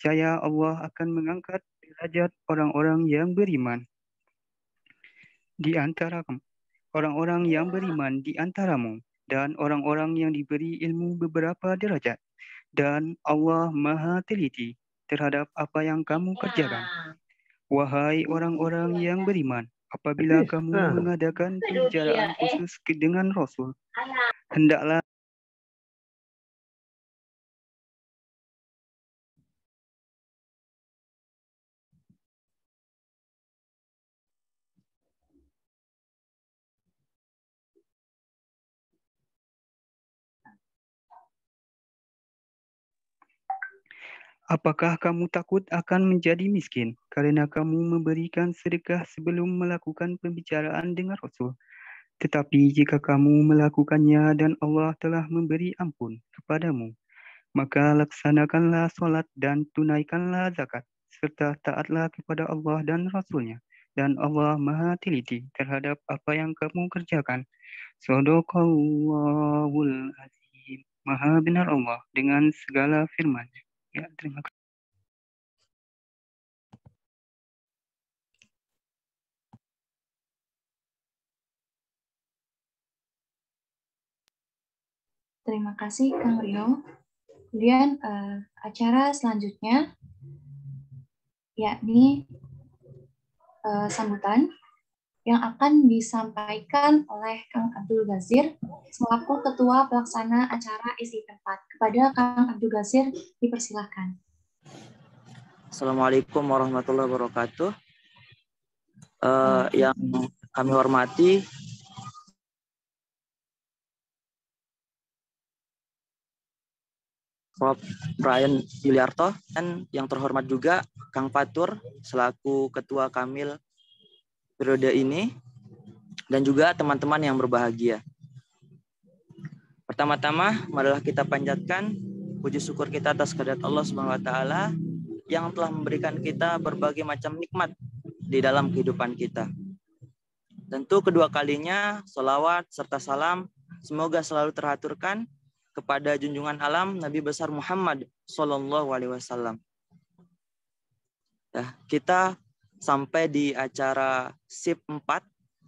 Niscaya Allah akan mengangkat derajat orang-orang yang beriman di antara orang-orang yang beriman di antaramu dan orang-orang yang diberi ilmu beberapa derajat. Dan Allah Maha Teliti terhadap apa yang kamu kerjakan. Wahai orang-orang yang beriman, apabila kamu mengadakan pembicaraan khusus dengan Rasul, hendaklah apakah kamu takut akan menjadi miskin karena kamu memberikan sedekah sebelum melakukan pembicaraan dengan Rasul? Tetapi jika kamu melakukannya dan Allah telah memberi ampun kepadamu, maka laksanakanlah solat dan tunaikanlah zakat, serta taatlah kepada Allah dan Rasul-Nya. Dan Allah Maha Teliti terhadap apa yang kamu kerjakan. Sadaqallahul Azim. Maha benar Allah dengan segala firman-Nya. Ya, terima kasih. Terima kasih Kang Rio. Kemudian acara selanjutnya yakni sambutan yang akan disampaikan oleh Kang Abdul Ghazir selaku Ketua Pelaksana Acara Isi Tempat. Kepada Kang Abdul Ghazir dipersilahkan. Assalamualaikum warahmatullahi wabarakatuh. Yang kami hormati Prof. Brian Yuliarto dan yang terhormat juga Kang Fatur selaku Ketua Kamil periode ini dan juga teman-teman yang berbahagia. Pertama-tama, marilah kita panjatkan puji syukur kita atas kehadirat Allah Subhanahu wa taala yang telah memberikan kita berbagai macam nikmat di dalam kehidupan kita. Tentu kedua kalinya salawat serta salam semoga selalu teraturkan kepada junjungan alam Nabi besar Muhammad Sallallahu Alaihi Wasallam. Kita sampai di acara SIP 4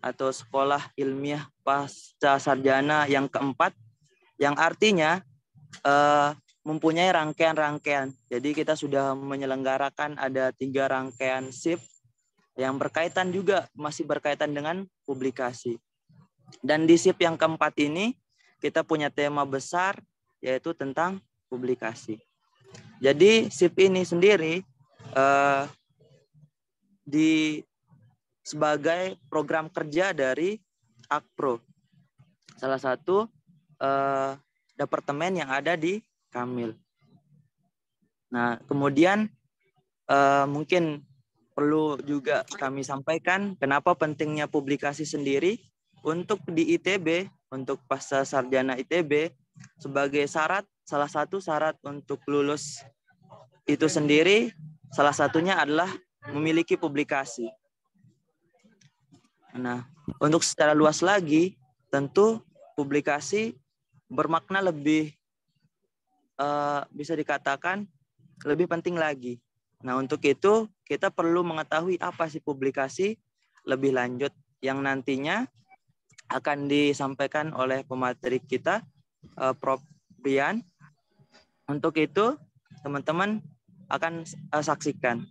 atau Sekolah Ilmiah Pasca Sarjana yang keempat, yang artinya mempunyai rangkaian-rangkaian. Jadi kita sudah menyelenggarakan ada 3 rangkaian SIP yang berkaitan juga, masih berkaitan dengan publikasi. Dan di SIP yang keempat ini, kita punya tema besar, yaitu tentang publikasi. Jadi SIP ini sendiri sebagai program kerja dari Akpro, salah satu departemen yang ada di Kamil. Nah, kemudian mungkin perlu juga kami sampaikan kenapa pentingnya publikasi sendiri untuk di ITB, untuk pasca sarjana ITB, sebagai salah satu syarat untuk lulus itu sendiri, salah satunya adalah memiliki publikasi. Nah, untuk secara luas lagi, tentu publikasi bermakna lebih bisa dikatakan lebih penting lagi. Nah, untuk itu kita perlu mengetahui apa sih publikasi lebih lanjut yang nantinya akan disampaikan oleh pemateri kita, Prof. Brian. Untuk itu, teman-teman akan saksikan.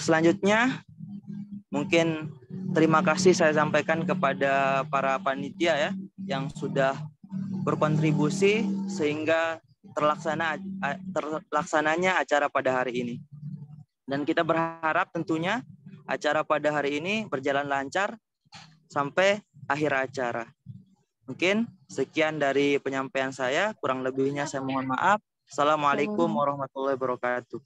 Selanjutnya, mungkin terima kasih saya sampaikan kepada para panitia ya, yang sudah berkontribusi sehingga terlaksananya acara pada hari ini. Dan kita berharap tentunya acara pada hari ini berjalan lancar sampai akhir acara. Mungkin sekian dari penyampaian saya, kurang lebihnya saya mohon maaf. Assalamualaikum warahmatullahi wabarakatuh.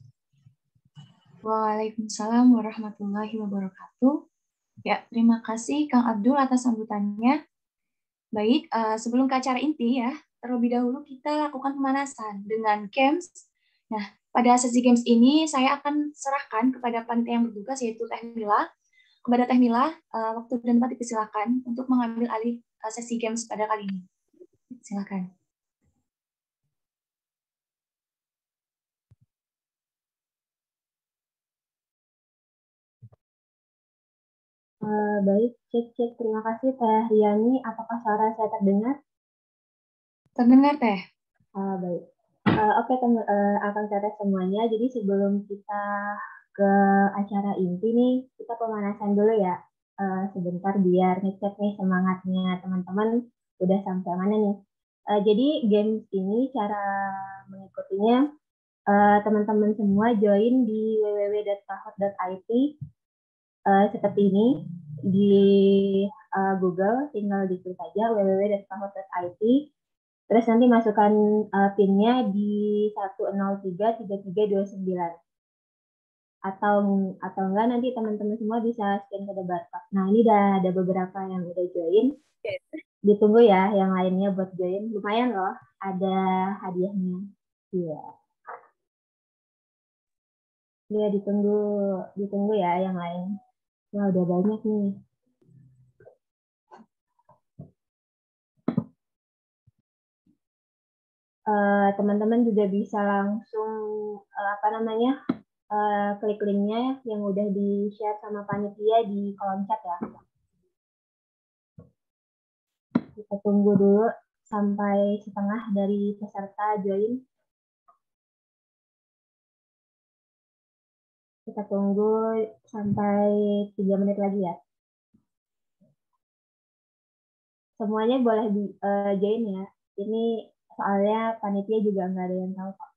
Waalaikumsalam warahmatullahi wabarakatuh. Ya, terima kasih Kang Abdul atas sambutannya. Baik, sebelum ke acara inti ya, terlebih dahulu kita lakukan pemanasan dengan games. Nah, pada sesi games ini saya akan serahkan kepada panitia yang bertugas yaitu Teh Mila. Kepada Teh Mila, waktu dan tempat dipersilakan untuk mengambil alih sesi games pada kali ini. Silakan. Baik, cek. Terima kasih Teh Riani. Apakah suara saya terdengar? Terdengar, Teh. Baik. Oke, akan tes semuanya. Jadi sebelum kita ke acara inti nih, kita pemanasan dulu ya. Sebentar biar ngecek nih semangatnya teman-teman udah sampai mana nih. Jadi games ini cara mengikutinya teman-teman semua join di www.kahot.it seperti ini di Google, tinggal diklik aja www.kahot.it. Terus nanti masukkan PIN-nya di 1033329. Atau enggak nanti teman-teman semua bisa scan kode barcode. Nah, ini udah ada beberapa yang udah join. Ditunggu ya yang lainnya buat join. Lumayan loh, ada hadiahnya. Iya. Ya, ditunggu ya yang lain. Wah, udah banyak nih. Teman-teman juga bisa langsung klik linknya yang udah di-share sama panitia di kolom chat ya. Kita tunggu dulu sampai setengah dari peserta join. Kita tunggu sampai 3 menit lagi ya. Semuanya boleh join ya. Ini soalnya panitia juga nggak ada yang tahu kok.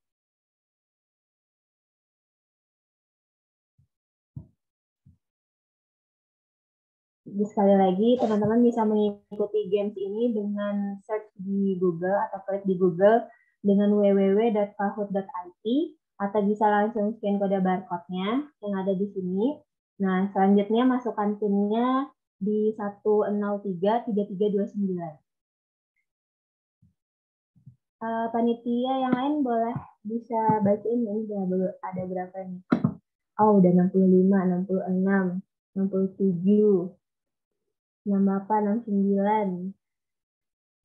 Jadi sekali lagi, teman-teman bisa mengikuti games ini dengan search di Google atau klik di Google dengan www.kahoot.it atau bisa langsung scan kode barcode-nya yang ada di sini. Nah, selanjutnya masukkan PIN-nya di 1033329. Panitia yang lain boleh bisa bacain ini ada berapa nih? Oh, udah 65, 66, 67. 68, 69.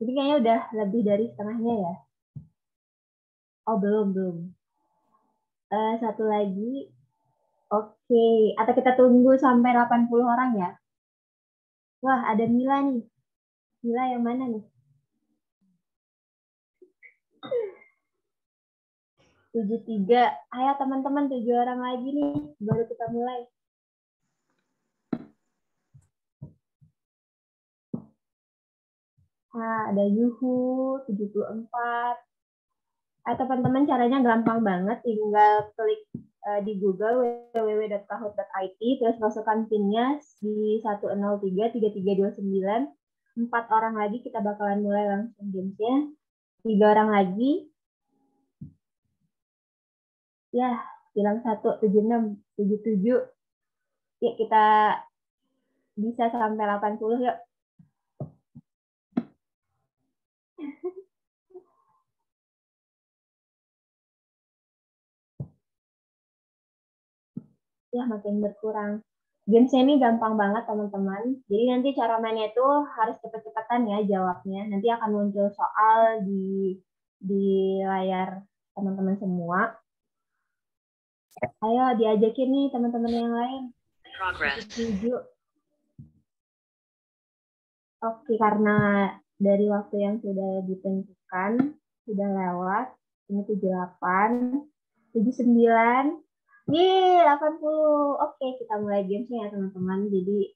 Jadi kayaknya udah lebih dari setengahnya ya. Oh, belum. Satu lagi. Oke. Atau kita tunggu sampai 80 orang ya. Wah, ada Mila nih. Mila yang mana nih? 73. Ayo teman-teman, 7 orang lagi nih. Baru kita mulai. Ada Yuhu, 74. Teman-teman caranya gampang banget, tinggal klik di Google www.kahoot.it, terus masukkan PIN-nya di 1033329. 4 orang lagi kita bakalan mulai langsung games-nya. 3 orang lagi. Ya, bilang 1, 76, 77. Ya, kita bisa sampai 80 yuk. Ya, makin berkurang. Games ini gampang banget teman-teman. Jadi nanti cara mainnya itu harus cepet-cepetan ya jawabnya. Nanti akan muncul soal di layar teman-teman semua. Ayo diajakin nih teman-teman yang lain. Setuju. Oke, karena dari waktu yang sudah ditentukan sudah lewat. Ini 78, 79. Yeay, 80. Oke, kita mulai gamesnya ya teman-teman. Jadi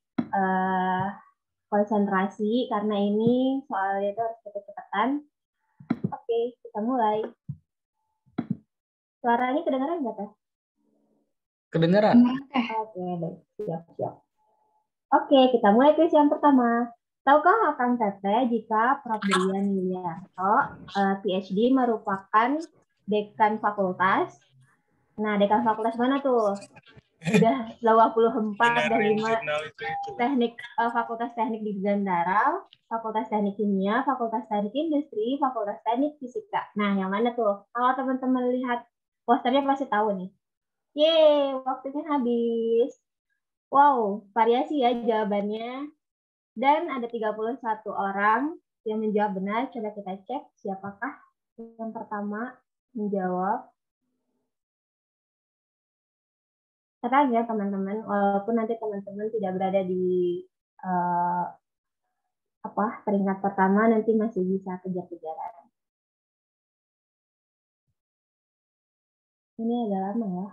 konsentrasi karena ini soalnya itu harus cepet-cepetan. Oke, kita mulai. Suaranya kedengaran nggak, Teh? Kedengaran. Oke, baik. Siap. Oke, kita mulai kuis yang pertama. Tahukah Kang Teteh jika Prof. Brian Yuliarto, PhD, merupakan dekan fakultas? Nah, dekan fakultas mana tuh? Udah 24 dan 5 teknik Fakultas Teknik di Gandara, Fakultas Teknik Kimia, Fakultas Teknik Industri, Fakultas Teknik Fisika. Nah, yang mana tuh? Kalau teman-teman lihat posternya pasti tahu nih. Yeay, waktunya habis. Wow, variasi ya jawabannya. Dan ada 31 orang yang menjawab benar. Coba kita cek siapakah yang pertama menjawab. Tenang ya teman-teman, walaupun nanti teman-teman tidak berada di peringkat pertama nanti masih bisa kejar-kejaran. Ini agak lama ya.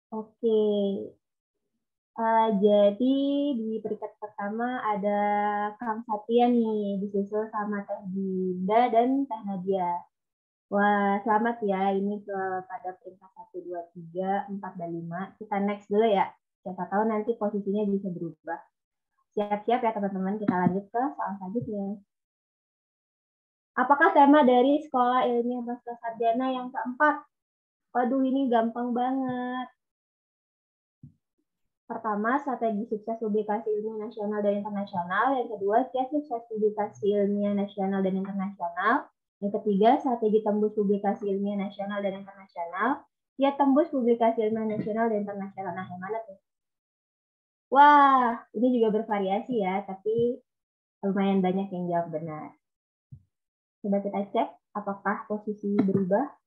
Oke. Jadi di peringkat pertama ada Kang Satya nih, disusul sama Teh Dinda dan Teh Nadia. Wah, selamat ya. Ini pada peringkat 1, 2, 3, 4, dan 5. Kita next dulu ya. Siapa tahu nanti posisinya bisa berubah. Siap-siap ya teman-teman, kita lanjut ke soal selanjutnya. Apakah tema dari Sekolah Ilmiah Pasca Sarjana yang keempat? Waduh, ini gampang banget. Pertama, strategi sukses publikasi ilmiah nasional dan internasional. Yang kedua, kiat sukses publikasi ilmiah nasional dan internasional. Yang ketiga, strategi tembus publikasi ilmiah nasional dan internasional. Kiat tembus publikasi ilmiah nasional dan internasional. Nah, yang mana tuh? Wah, ini juga bervariasi ya, tapi lumayan banyak yang jawab benar. Coba kita cek apakah posisi berubah.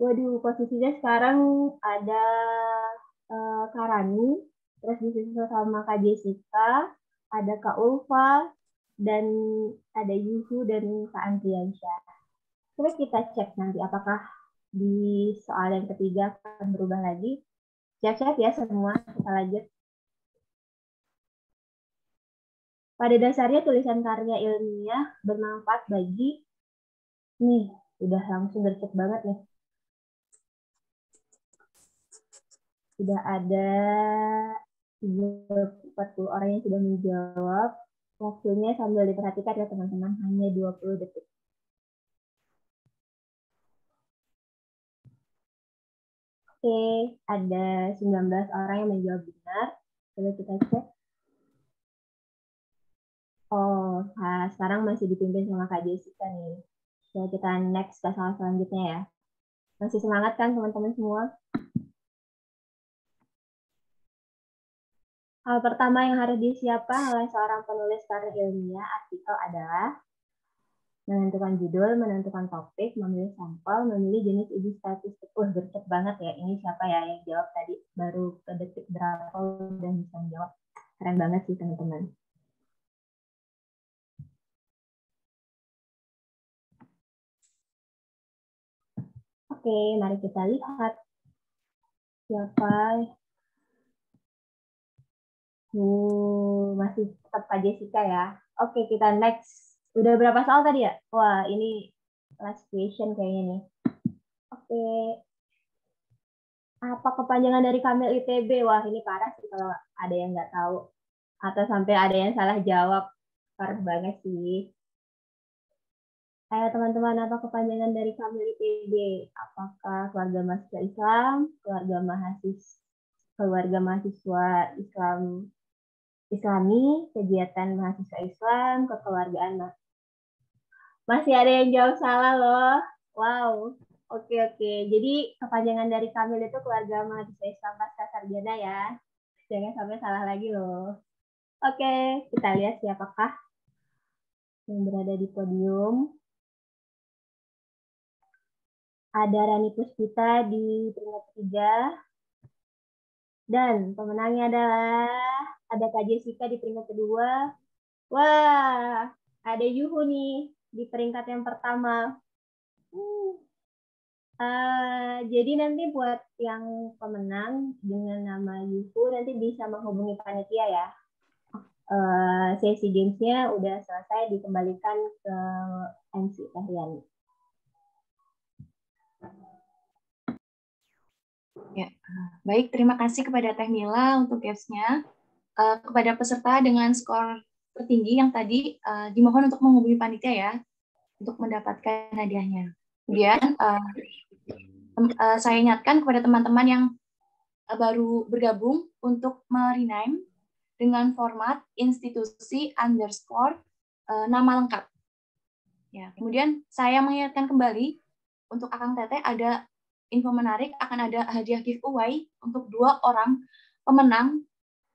Waduh, posisinya sekarang ada Karani, terus disusul sama Kak Jessica, ada Kak Ulfa, dan ada Yuhu dan Kak Andriansyah. Coba kita cek nanti apakah di soal yang ketiga akan berubah lagi. Siap-siap ya semua, kita lanjut. Pada dasarnya tulisan karya ilmiah bermanfaat bagi, nih, udah langsung gercep banget nih. Sudah ada 40 orang yang sudah menjawab. Waktunya sambil diperhatikan ya teman-teman, hanya 20 detik. Oke, ada 19 orang yang menjawab benar. Coba kita cek. Oh, nah sekarang masih dipimpin sama Kak Jessica nih. Coba kita next ke soal selanjutnya ya. Masih semangat kan teman-teman semua? Hal pertama yang harus disiapkan oleh seorang penulis karya ilmiah artikel adalah menentukan judul, menentukan topik, memilih sampel, memilih jenis uji statistik. Gercep banget ya. Ini siapa ya yang jawab tadi? Baru ke detik berapa udah bisa jawab. Keren banget sih teman-teman. Oke, mari kita lihat siapa. Masih tetap Kak Jessica ya. Oke, kita next. Udah berapa soal tadi ya? Wah, ini last question kayaknya nih. Oke. Apa kepanjangan dari Kamil ITB? Wah, ini parah sih kalau ada yang nggak tahu. Atau sampai ada yang salah jawab. Parah banget sih. Ayo teman-teman, apa kepanjangan dari Kamil ITB? Apakah keluarga mahasiswa Islam, keluarga mahasiswa Islam Islami, kegiatan mahasiswa Islam, kekeluargaan masih ada yang jawab salah loh. Wow. Oke. Jadi kepanjangan dari Kamil itu keluarga mahasiswa Islam pasca sarjana ya. Jangan sampai salah lagi loh. Oke, kita lihat siapakah yang berada di podium. Ada Rani Puspita di peringkat 3. Dan pemenangnya adalah ada Kak Jessica di peringkat kedua. Wah, ada Yuhu nih di peringkat yang pertama. Jadi nanti buat yang pemenang dengan nama Yuhu nanti bisa menghubungi panitia ya. Sesi gamesnya udah selesai, dikembalikan ke MC Teh Riani. Ya, baik, terima kasih kepada Teh Mila untuk gamesnya. Kepada peserta dengan skor tertinggi yang tadi dimohon untuk menghubungi panitia ya untuk mendapatkan hadiahnya. Kemudian saya ingatkan kepada teman-teman yang baru bergabung untuk merename dengan format institusi underscore nama lengkap. Ya, kemudian saya mengingatkan kembali untuk Akang Teteh ada info menarik, akan ada hadiah giveaway untuk 2 orang pemenang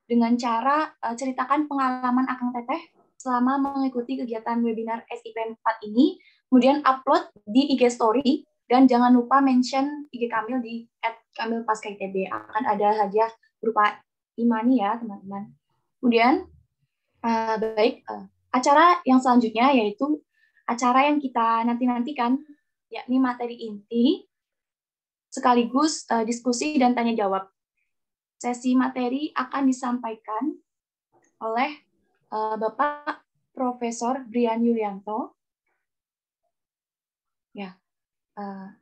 dengan cara ceritakan pengalaman Akang Teteh selama mengikuti kegiatan webinar SIP 4 ini, kemudian upload di IG Story, dan jangan lupa mention IG Kamil di @kamilpaskaitb. Akan ada hadiah berupa e-money ya, teman-teman. Kemudian, acara yang selanjutnya yaitu acara yang kita nanti-nantikan, yakni materi inti, sekaligus diskusi dan tanya jawab. Sesi materi akan disampaikan oleh Bapak Profesor Brian Yulianto. Ya,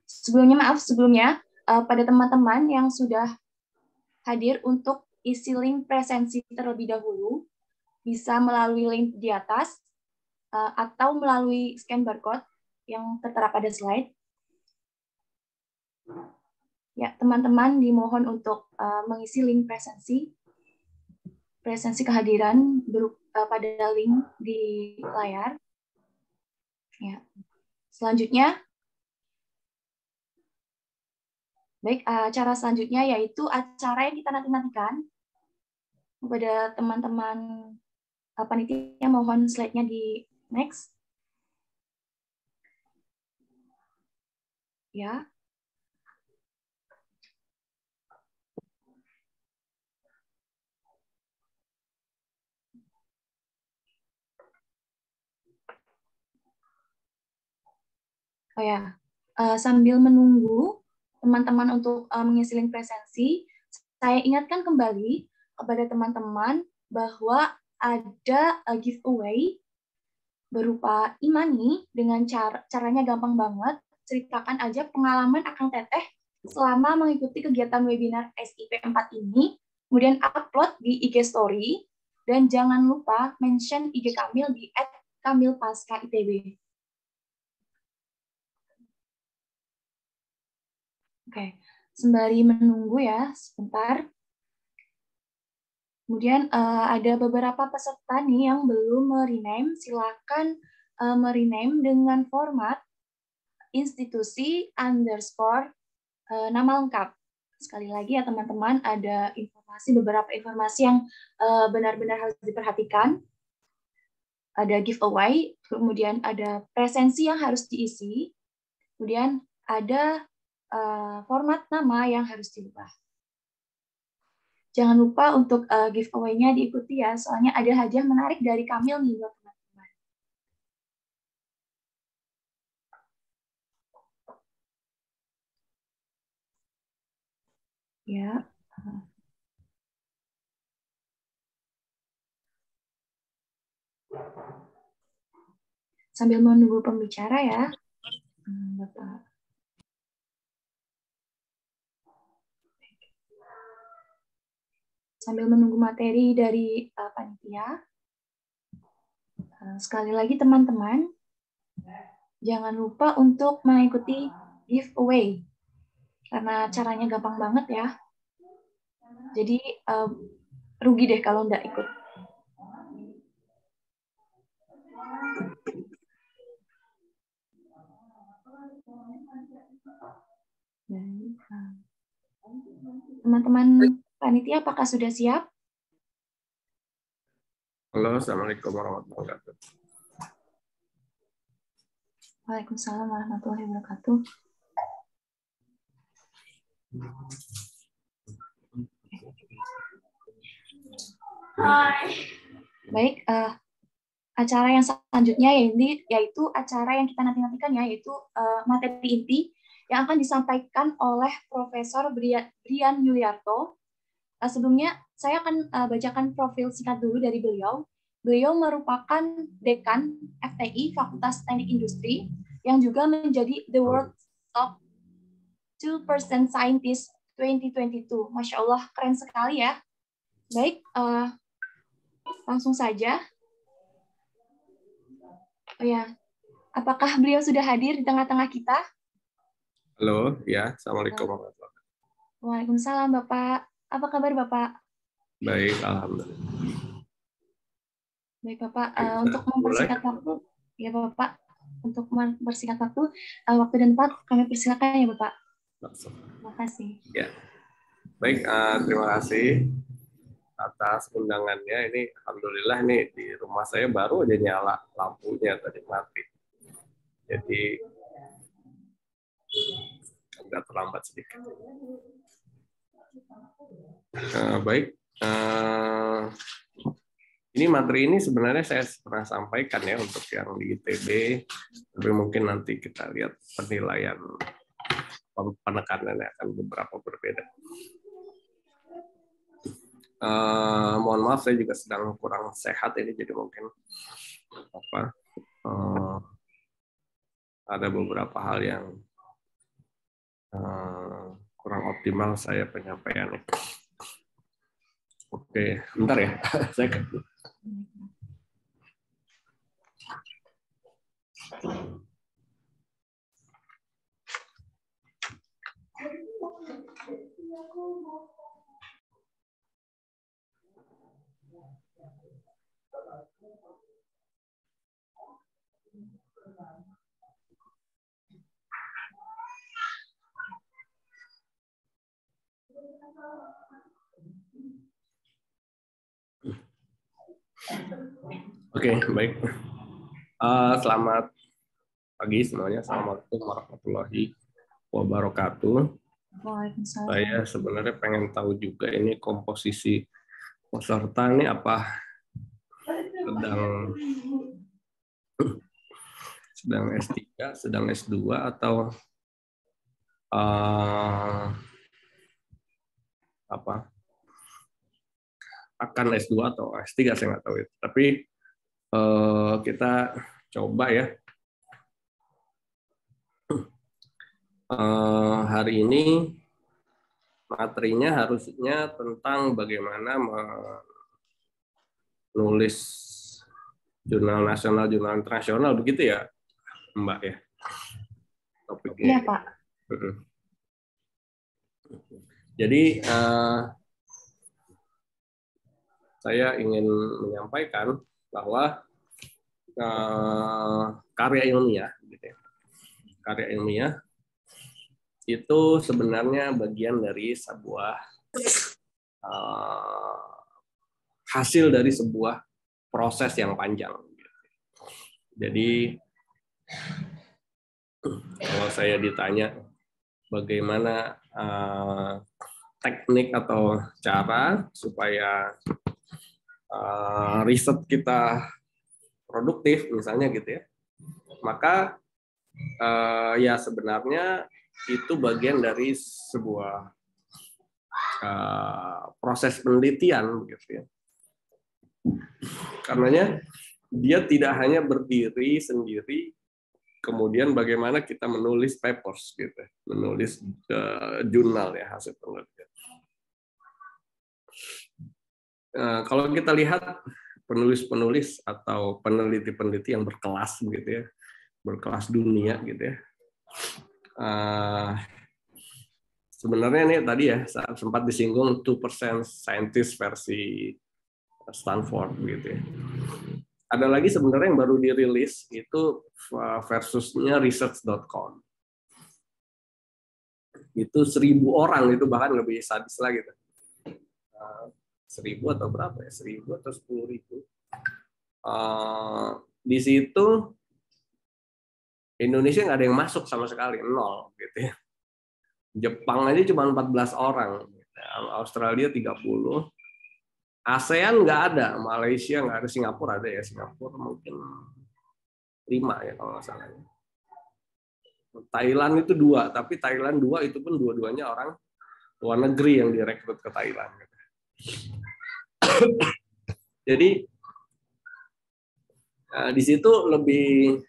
sebelumnya pada teman-teman yang sudah hadir untuk isi link presensi terlebih dahulu, bisa melalui link di atas atau melalui scan barcode yang tertera pada slide. Ya, teman-teman dimohon untuk mengisi link presensi kehadiran pada link di layar. Ya. Selanjutnya, acara selanjutnya yaitu acara yang kita nanti-nantikan. Kepada teman-teman panitia, mohon slide-nya di next. Ya. Oh ya, sambil menunggu teman-teman untuk mengisi link presensi, saya ingatkan kembali kepada teman-teman bahwa ada giveaway berupa e-money dengan caranya gampang banget. Ceritakan aja pengalaman Akang Teteh selama mengikuti kegiatan webinar SIP 4 ini, kemudian upload di IG Story, dan jangan lupa mention IG Kamil di @kamilpaskaitb. Oke, sembari menunggu ya, sebentar. Kemudian ada beberapa peserta nih yang belum merename, silakan merename dengan format institusi _ nama lengkap. Sekali lagi ya teman-teman, ada beberapa informasi yang benar-benar harus diperhatikan. Ada giveaway, kemudian ada presensi yang harus diisi, kemudian ada format nama yang harus diubah. Jangan lupa untuk giveaway-nya diikuti ya, soalnya ada hadiah menarik dari Kamil nih buat teman-teman. Ya. Sambil menunggu pembicara ya, Bapak. Sambil menunggu materi dari panitia, sekali lagi teman-teman, jangan lupa untuk mengikuti giveaway, karena caranya gampang banget ya. Jadi rugi deh kalau nggak ikut. Teman-teman panitia, apakah sudah siap? Halo, Assalamualaikum warahmatullahi wabarakatuh. Waalaikumsalam warahmatullahi wabarakatuh. Baik, acara yang selanjutnya yaitu acara yang kita nantikan ya, yaitu materi inti yang akan disampaikan oleh Profesor Brian Yulianto. Sebelumnya, saya akan bacakan profil singkat dulu dari beliau. Beliau merupakan Dekan FTI Fakultas Teknik Industri yang juga menjadi The World's Top 2% Scientist 2022. Masya Allah, keren sekali ya. Baik, langsung saja. Oh ya, apakah beliau sudah hadir di tengah-tengah kita? Halo, ya, Assalamualaikum warahmatullahi wabarakatuh. Waalaikumsalam, Bapak. Apa kabar, Bapak? Baik, alhamdulillah. Baik, Bapak. Untuk mempersingkat waktu, ya Bapak, untuk mempersingkat waktu dan tempat kami persilakan ya Bapak. Langsung. Terima kasih. Ya, baik, terima kasih atas undangannya. Ini alhamdulillah nih di rumah saya baru aja nyala lampunya tadi mati. Jadi agak terlambat sedikit. Baik. Ini materi ini sebenarnya saya pernah sampaikan ya untuk yang di ITB, tapi mungkin nanti kita lihat penilaian penekanannya akan beberapa berbeda. Mohon maaf saya juga sedang kurang sehat ini, jadi mungkin ada beberapa hal yang kurang optimal saya penyampaiannya. Oke, bentar ya. Saya Oke, baik. Selamat pagi semuanya. Assalamualaikum warahmatullahi wabarakatuh. Waalaikumsalam. Saya sebenarnya pengen tahu juga ini komposisi peserta ini apa sedang S3, sedang S2 atau akan S2 atau S3, saya nggak tahu itu. Tapi kita coba ya. Hari ini materinya harusnya tentang bagaimana menulis jurnal nasional, jurnal internasional, begitu ya, Mbak ya? Topiknya. Iya, Pak. Jadi saya ingin menyampaikan bahwa karya ilmiah, gitu ya, karya ilmiah itu sebenarnya bagian dari sebuah hasil dari sebuah proses yang panjang. Jadi kalau saya ditanya bagaimana teknik atau cara supaya riset kita produktif misalnya gitu ya, maka ya sebenarnya itu bagian dari sebuah proses penelitian gitu ya. Karenanya dia tidak hanya berdiri sendiri, kemudian bagaimana kita menulis papers gitu, menulis jurnal ya, hasil penelitian. Kalau kita lihat penulis-penulis atau peneliti-peneliti yang berkelas gitu ya, berkelas dunia gitu ya. Sebenarnya ini tadi ya sempat disinggung 2% scientist versi Stanford gitu ya. Ada lagi sebenarnya yang baru dirilis itu versusnya research.com. Itu 1.000 orang, itu bahkan lebih sadis lagi. 1.000 atau berapa ya? 1.000 atau 10.000. Di situ Indonesia nggak ada yang masuk sama sekali, 0 gitu ya. Jepang aja cuma 14 orang, Australia 30, ASEAN nggak ada, Malaysia nggak ada, Singapura ada ya, Singapura mungkin 5 ya kalau nggak salah. Thailand itu 2, tapi Thailand 2 itu pun dua-duanya orang luar negeri yang direkrut ke Thailand. Jadi di situ lebih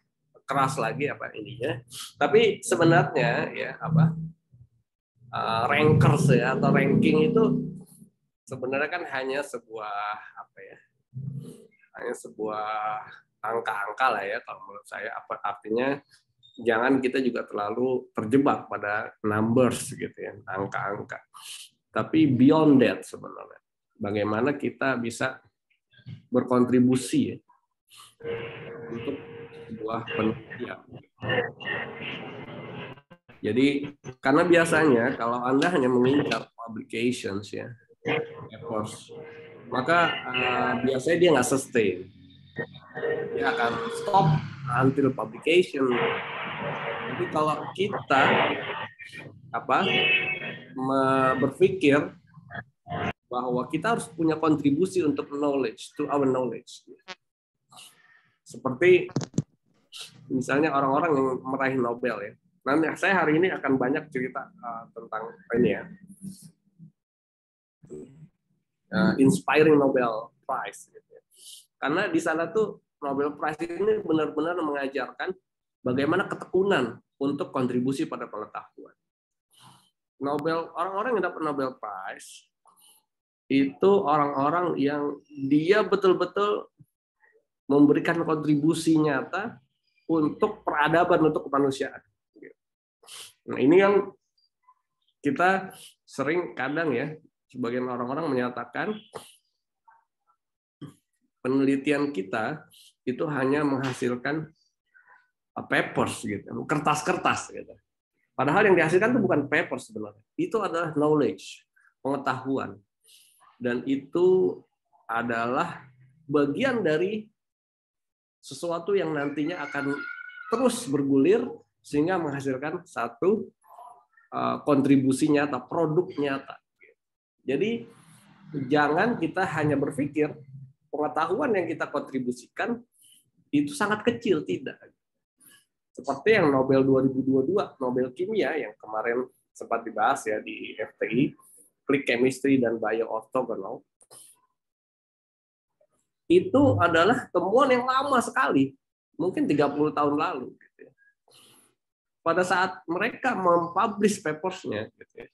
keras lagi apa ininya. Tapi sebenarnya ya rankers ya atau ranking itu sebenarnya kan hanya sebuah hanya sebuah angka-angka lah ya kalau menurut saya. Artinya jangan kita juga terlalu terjebak pada numbers gitu ya, angka-angka. Tapi beyond that sebenarnya, bagaimana kita bisa berkontribusi ya, untuk sebuah penelitian. Jadi karena biasanya kalau Anda hanya mengincar publications ya, papers, maka biasanya dia nggak sustain. Dia akan stop until publication. Jadi kalau kita berpikir bahwa kita harus punya kontribusi untuk knowledge, to our knowledge. Seperti misalnya orang-orang yang meraih Nobel ya. Nanti saya hari ini akan banyak cerita tentang ini ya. Inspiring Nobel Prize gitu ya. Karena di sana tuh Nobel Prize ini benar-benar mengajarkan bagaimana ketekunan untuk kontribusi pada pengetahuan. Orang-orang yang dapat Nobel Prize itu orang-orang yang dia betul-betul memberikan kontribusi nyata untuk peradaban, untuk kemanusiaan. Nah, ini yang kita sering kadang ya, sebagian orang-orang menyatakan penelitian kita itu hanya menghasilkan papers gitu, kertas-kertas gitu. Padahal yang dihasilkan itu bukan papers sebenarnya. Itu adalah knowledge, pengetahuan. Dan itu adalah bagian dari sesuatu yang nantinya akan terus bergulir sehingga menghasilkan satu kontribusi nyata, produk nyata. Jadi jangan kita hanya berpikir pengetahuan yang kita kontribusikan itu sangat kecil, tidak. Seperti yang Nobel 2022, Nobel Kimia yang kemarin sempat dibahas ya di FTI, Click Chemistry dan Bioorthogonal. Itu adalah temuan yang lama sekali, mungkin 30 tahun lalu. Gitu ya. Pada saat mereka mempublish papers-nya, gitu ya,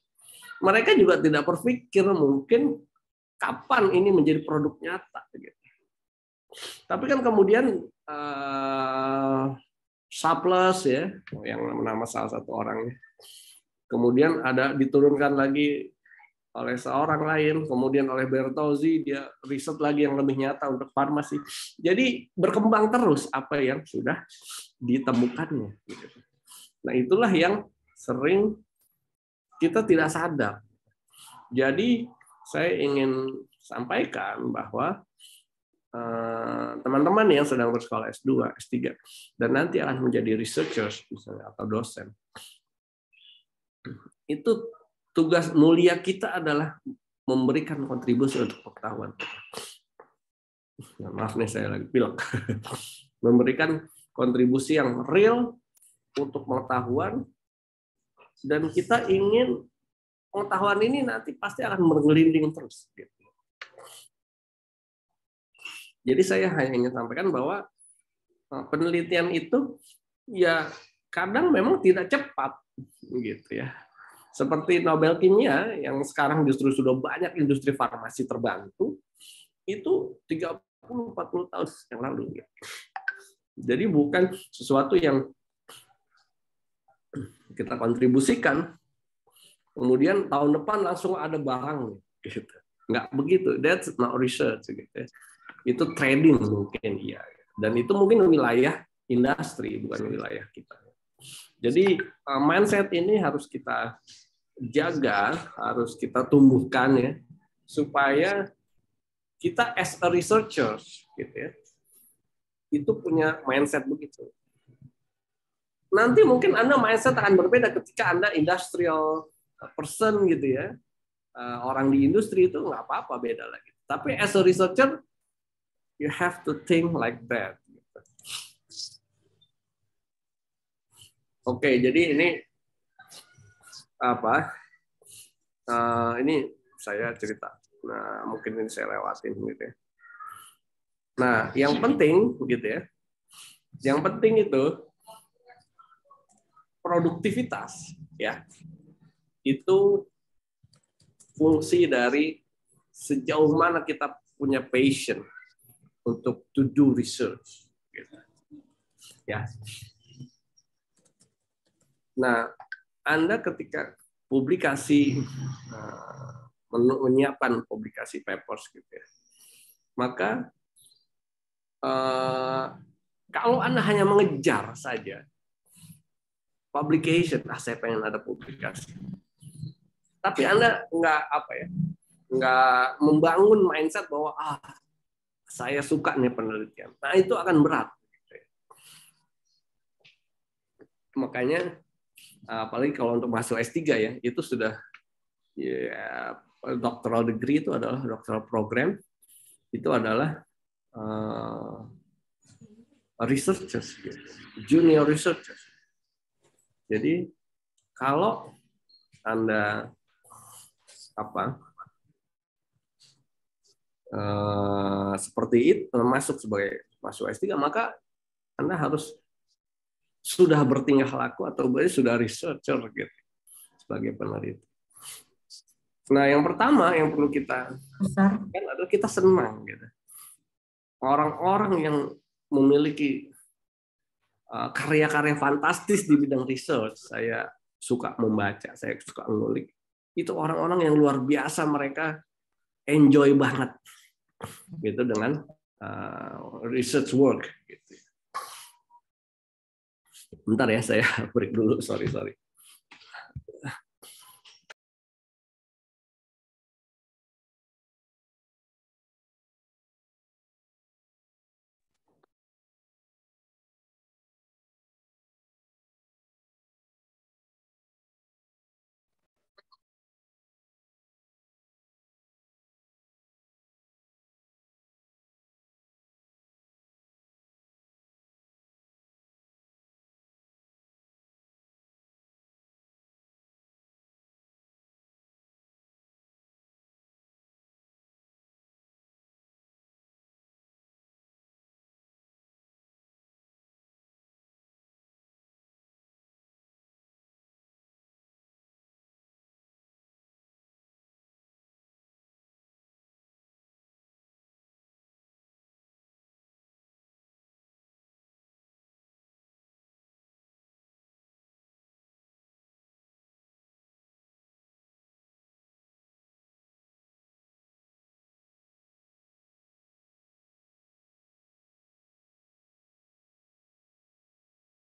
mereka juga tidak berpikir mungkin kapan ini menjadi produk nyata. Gitu. Tapi kan kemudian Surplus ya, yang nama salah satu orangnya, kemudian ada diturunkan lagi oleh seorang lain, kemudian oleh Bertozzi, dia riset lagi yang lebih nyata untuk farmasi. Jadi berkembang terus apa yang sudah ditemukannya. Nah itulah yang sering kita tidak sadar. Jadi saya ingin sampaikan bahwa teman-teman yang sedang bersekolah S2, S3, dan nanti akan menjadi researchers misalnya atau dosen, itu tugas mulia kita adalah memberikan kontribusi untuk pengetahuan. Maaf nih saya lagi pilek. Memberikan kontribusi yang real untuk pengetahuan, dan kita ingin pengetahuan ini nanti pasti akan bergelinding terus. Jadi saya hanya ingin sampaikan bahwa penelitian itu ya kadang memang tidak cepat, gitu ya. Seperti Nobel Kimia yang sekarang justru sudah banyak industri farmasi terbantu, itu 30-40 tahun yang lalu. Jadi bukan sesuatu yang kita kontribusikan, kemudian tahun depan langsung ada barang. Gitu. Nggak begitu, that's not research. Gitu. Itu trading mungkin, iya. Dan itu mungkin wilayah industri, bukan wilayah kita. Jadi mindset ini harus kita jaga, harus kita tumbuhkan ya, supaya kita as a researcher gitu ya, itu punya mindset begitu. Nanti mungkin Anda mindset akan berbeda ketika Anda industrial person gitu ya, orang di industri itu nggak apa-apa, beda lagi. Tapi as a researcher, you have to think like that. Oke, jadi ini apa? Ini saya cerita. Nah, mungkin ini saya lewatin gitu ya. Nah, yang penting gitu ya. Yang penting itu produktivitas ya. Itu fungsi dari sejauh mana kita punya passion untuk to do research gitu. Ya. Nah, Anda ketika publikasi, menyiapkan publikasi papers gitu ya, maka kalau Anda hanya mengejar saja publication, saya pengen ada publikasi, tapi Anda nggak membangun mindset bahwa saya suka nih penelitian. Nah itu akan berat. Makanya apalagi kalau untuk masuk S3 ya, itu sudah ya, doctoral degree itu adalah doctoral program, itu adalah researchers, junior researchers. Jadi kalau Anda seperti itu masuk S3, maka Anda harus sudah bertingkah laku atau berarti sudah researcher gitu sebagai peneliti. Nah, yang pertama yang perlu kita kan adalah kita senang gitu. Orang-orang yang memiliki karya-karya fantastis di bidang research, saya suka membaca, saya suka ngulik. Itu orang-orang yang luar biasa, mereka enjoy banget gitu dengan research work gitu. Bentar ya, saya break dulu, sorry.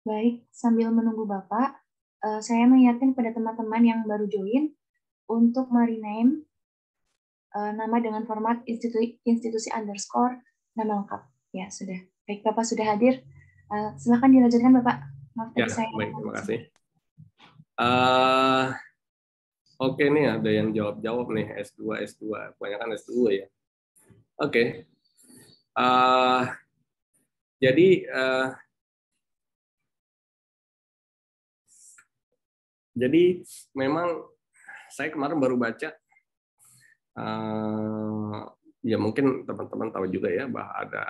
Baik, sambil menunggu Bapak, saya mengingatkan kepada teman-teman yang baru join untuk merename nama dengan format institusi underscore nama lengkap. Ya, sudah. Baik, Bapak sudah hadir. Silakan dilanjutkan, Bapak. Maaf, Ya, saya baik, terima kasih. Oke, nih ada yang jawab nih, S2. Kebanyakan S2 ya. Oke. Jadi memang saya kemarin baru baca, ya mungkin teman-teman tahu juga ya bahwa ada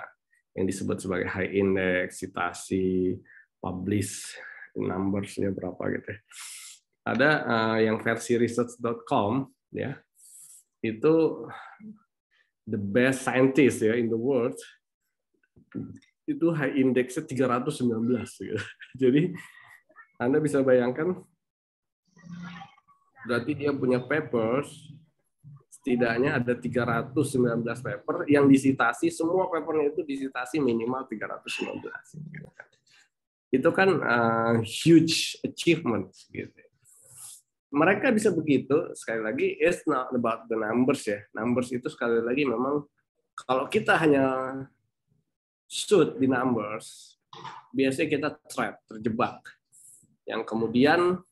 yang disebut sebagai high index, citasi, publish numbers-nya berapa gitu. Ada yang versi research.com ya, itu the best scientist ya in the world, itu high index-nya 319 gitu. Jadi Anda bisa bayangkan, berarti dia punya papers, setidaknya ada 319 paper yang disitasi, semua papernya itu disitasi minimal 319. Itu kan huge achievement gitu. Mereka bisa begitu, sekali lagi, it's not about the numbers ya. Numbers itu sekali lagi memang, kalau kita hanya shoot di numbers, biasanya kita terjebak. Yang kemudian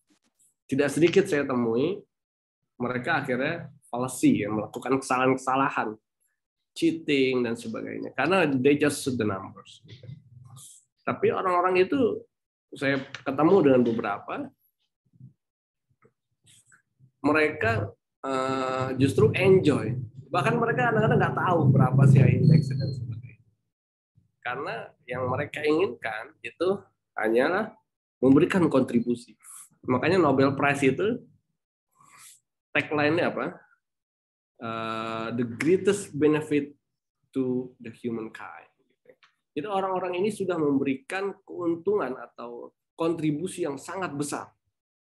tidak sedikit saya temui, mereka akhirnya fallacy, yang melakukan kesalahan-kesalahan, cheating dan sebagainya, karena they just shoot the numbers. Tapi orang-orang itu, saya ketemu dengan beberapa, mereka justru enjoy. Bahkan mereka kadang-kadang nggak tahu berapa sih indeks dan sebagainya. Karena yang mereka inginkan itu hanyalah memberikan kontribusi. Makanya Nobel Prize itu tagline-nya apa? The greatest benefit to the humankind. Jadi orang-orang ini sudah memberikan keuntungan atau kontribusi yang sangat besar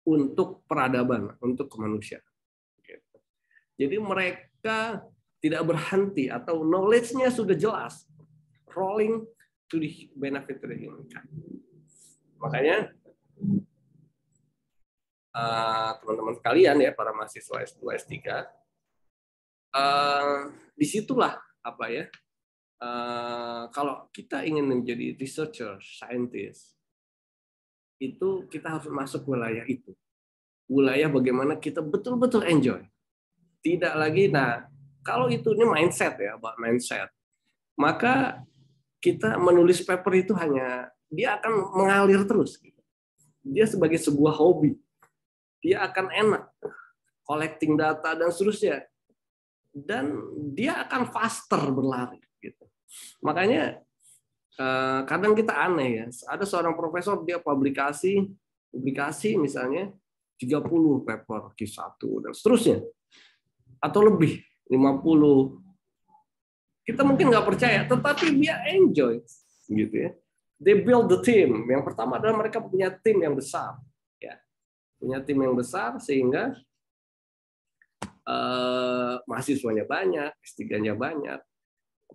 untuk peradaban, untuk kemanusiaan. Jadi mereka tidak berhenti atau knowledge-nya sudah jelas, rolling to the benefit to the humankind. Makanya teman-teman sekalian ya, para mahasiswa S2, S3, disitulah apa ya, kalau kita ingin menjadi researcher, scientist, itu kita harus masuk wilayah itu. Wilayah bagaimana kita betul-betul enjoy. Tidak lagi, nah kalau ini mindset ya, mindset. Maka kita menulis paper itu hanya, dia akan mengalir terus. Dia sebagai sebuah hobi. Dia akan enak. Collecting data dan seterusnya. Dan dia akan faster berlari. Gitu. Makanya kadang kita aneh ya. Ada seorang profesor, dia publikasi misalnya 30 paper Q1 dan seterusnya. Atau lebih, 50. Kita mungkin nggak percaya, tetapi dia enjoy. Gitu ya. They build the team. Yang pertama adalah mereka punya tim yang besar. Ya. Punya tim yang besar sehingga mahasiswanya banyak, S3-nya banyak,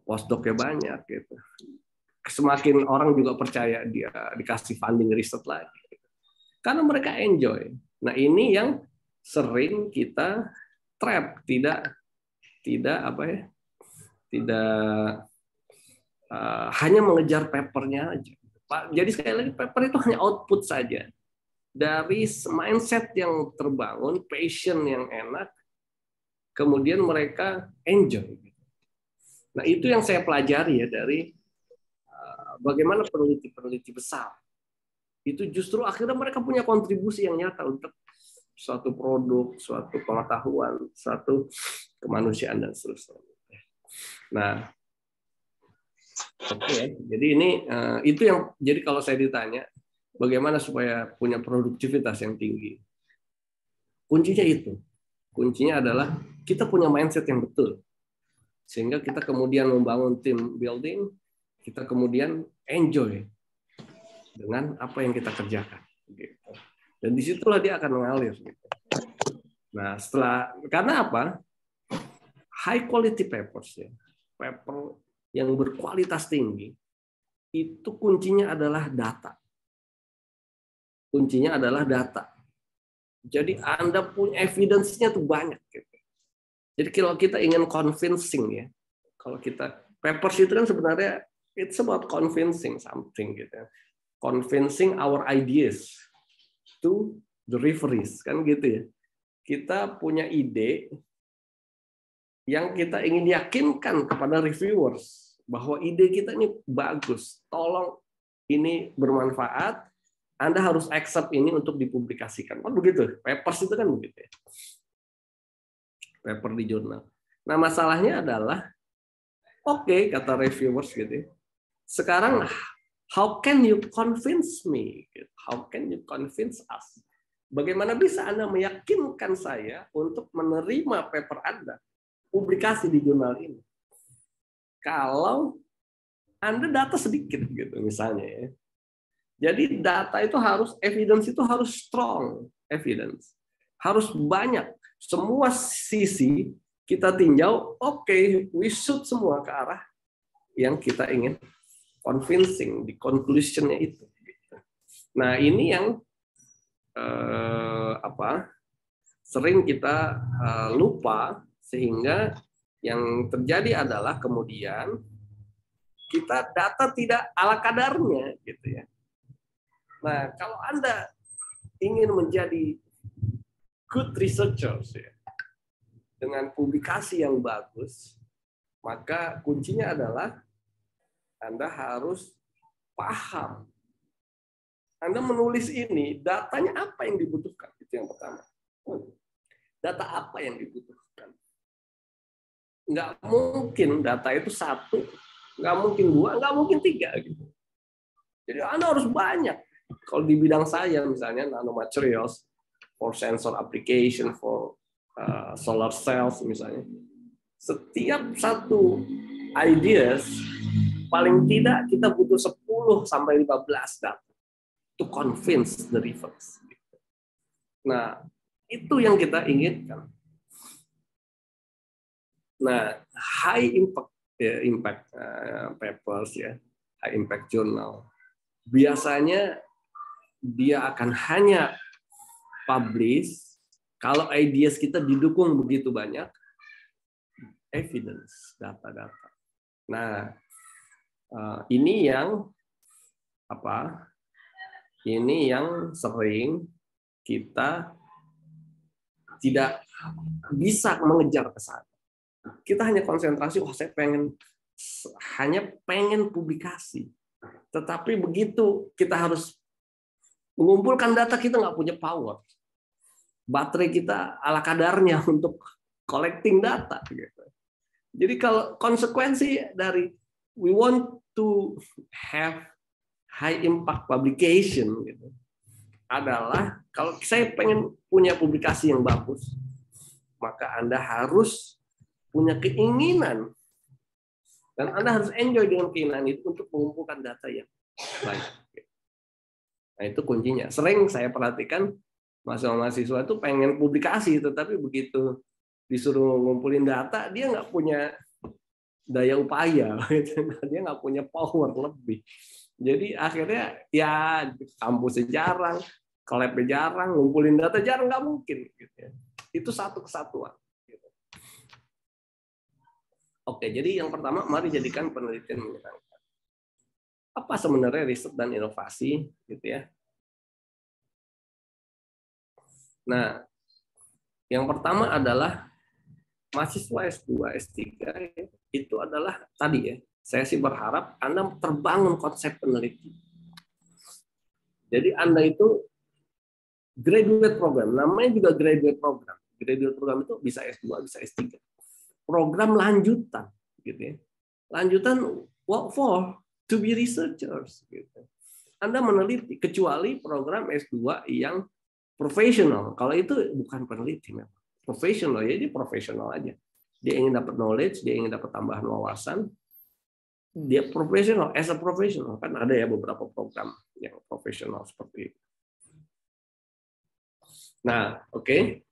postdoc-nya banyak. Gitu. Semakin orang juga percaya dia dikasih funding riset lagi. Karena mereka enjoy. Nah ini yang sering kita trap, tidak apa ya, tidak hanya mengejar papernya aja. Jadi sekali lagi paper itu hanya output saja dari mindset yang terbangun, passion yang enak, kemudian mereka enjoy. Nah itu yang saya pelajari ya dari bagaimana peneliti-peneliti besar. Itu justru akhirnya mereka punya kontribusi yang nyata untuk suatu produk, suatu pengetahuan, suatu kemanusiaan dan seterusnya. Nah, oke. Jadi ini itu yang jadi kalau saya ditanya bagaimana supaya punya produktivitas yang tinggi, kuncinya itu. Kuncinya adalah kita punya mindset yang betul, sehingga kita kemudian membangun team building, kita kemudian enjoy dengan apa yang kita kerjakan. Dan disitulah dia akan mengalir. Nah, karena apa? High quality papers ya, paper yang berkualitas tinggi, itu kuncinya adalah data. Kuncinya adalah data. Jadi Anda punya evidence-nya tuh banyak. Gitu. Jadi kalau kita ingin convincing ya, kalau kita papers itu kan sebenarnya it's about convincing something gitu. Convincing our ideas to the referees kan gitu ya. Kita punya ide yang kita ingin yakinkan kepada reviewers bahwa ide kita ini bagus. Tolong ini bermanfaat. Anda harus accept ini untuk dipublikasikan. Kan begitu. Papers itu kan begitu ya. Paper di jurnal. Nah, masalahnya adalah oke, kata reviewers gitu. Sekarang how can you convince me? How can you convince us? Bagaimana bisa Anda meyakinkan saya untuk menerima paper Anda, publikasi di jurnal ini? Kalau Anda data sedikit, gitu misalnya ya. Jadi data itu harus, evidence itu harus strong evidence. Harus banyak. Semua sisi kita tinjau, oke, we shoot semua ke arah yang kita ingin convincing, di conclusion-nya itu. Nah, ini yang sering kita lupa, sehingga yang terjadi adalah kemudian kita data tidak ala kadarnya, gitu ya. Nah, kalau Anda ingin menjadi good researchers ya, dengan publikasi yang bagus, maka kuncinya adalah Anda harus paham. Anda menulis ini, datanya apa yang dibutuhkan? Itu yang pertama. Data apa yang dibutuhkan? Nggak mungkin data itu satu, nggak mungkin dua, nggak mungkin tiga. Gitu. Jadi Anda harus banyak. Kalau di bidang saya, misalnya nanomaterials, for sensor application, for solar cells, misalnya. Setiap satu ideas, paling tidak kita butuh 10-15 data to convince the reviewers. Nah, itu yang kita inginkan. Nah, high impact papers ya, high impact journal, biasanya dia akan hanya publish kalau ideas kita didukung begitu banyak evidence, data-data. Nah, ini yang apa? Ini yang sering kita tidak bisa mengejar ke sana. Kita hanya konsentrasi, saya hanya pengen publikasi. Tetapi begitu kita harus mengumpulkan data, kita nggak punya power. Baterai kita ala kadarnya untuk collecting data. Gitu. Jadi kalau konsekuensi dari we want to have high impact publication gitu, adalah kalau saya pengen punya publikasi yang bagus, maka Anda harus punya keinginan dan Anda harus enjoy dengan keinginan itu untuk mengumpulkan data yang baik. Nah, itu kuncinya. Sering saya perhatikan mahasiswa itu pengen publikasi, tetapi begitu disuruh ngumpulin data, dia nggak punya daya upaya, dia nggak punya power lebih. Jadi akhirnya ya kampusnya jarang, ke lab-nya jarang, ngumpulin data jarang, nggak mungkin. Itu satu kesatuan. Oke, jadi yang pertama, mari jadikan penelitian menyenangkan. Apa sebenarnya riset dan inovasi, gitu ya? Nah, yang pertama adalah mahasiswa S2, S3 itu adalah tadi ya. Saya sih berharap Anda terbangun konsep peneliti. Jadi Anda itu graduate program, namanya juga graduate program. Graduate program itu bisa S2, bisa S3. Program lanjutan, gitu ya. Lanjutan what for? To be researchers, gitu. Anda meneliti, kecuali program S2 yang profesional. Kalau itu bukan peneliti, memang profesional, ya dia profesional aja. Dia ingin dapat knowledge, dia ingin dapat tambahan wawasan. Dia profesional, as a professional. Kan ada ya beberapa program yang profesional seperti itu. Nah, oke.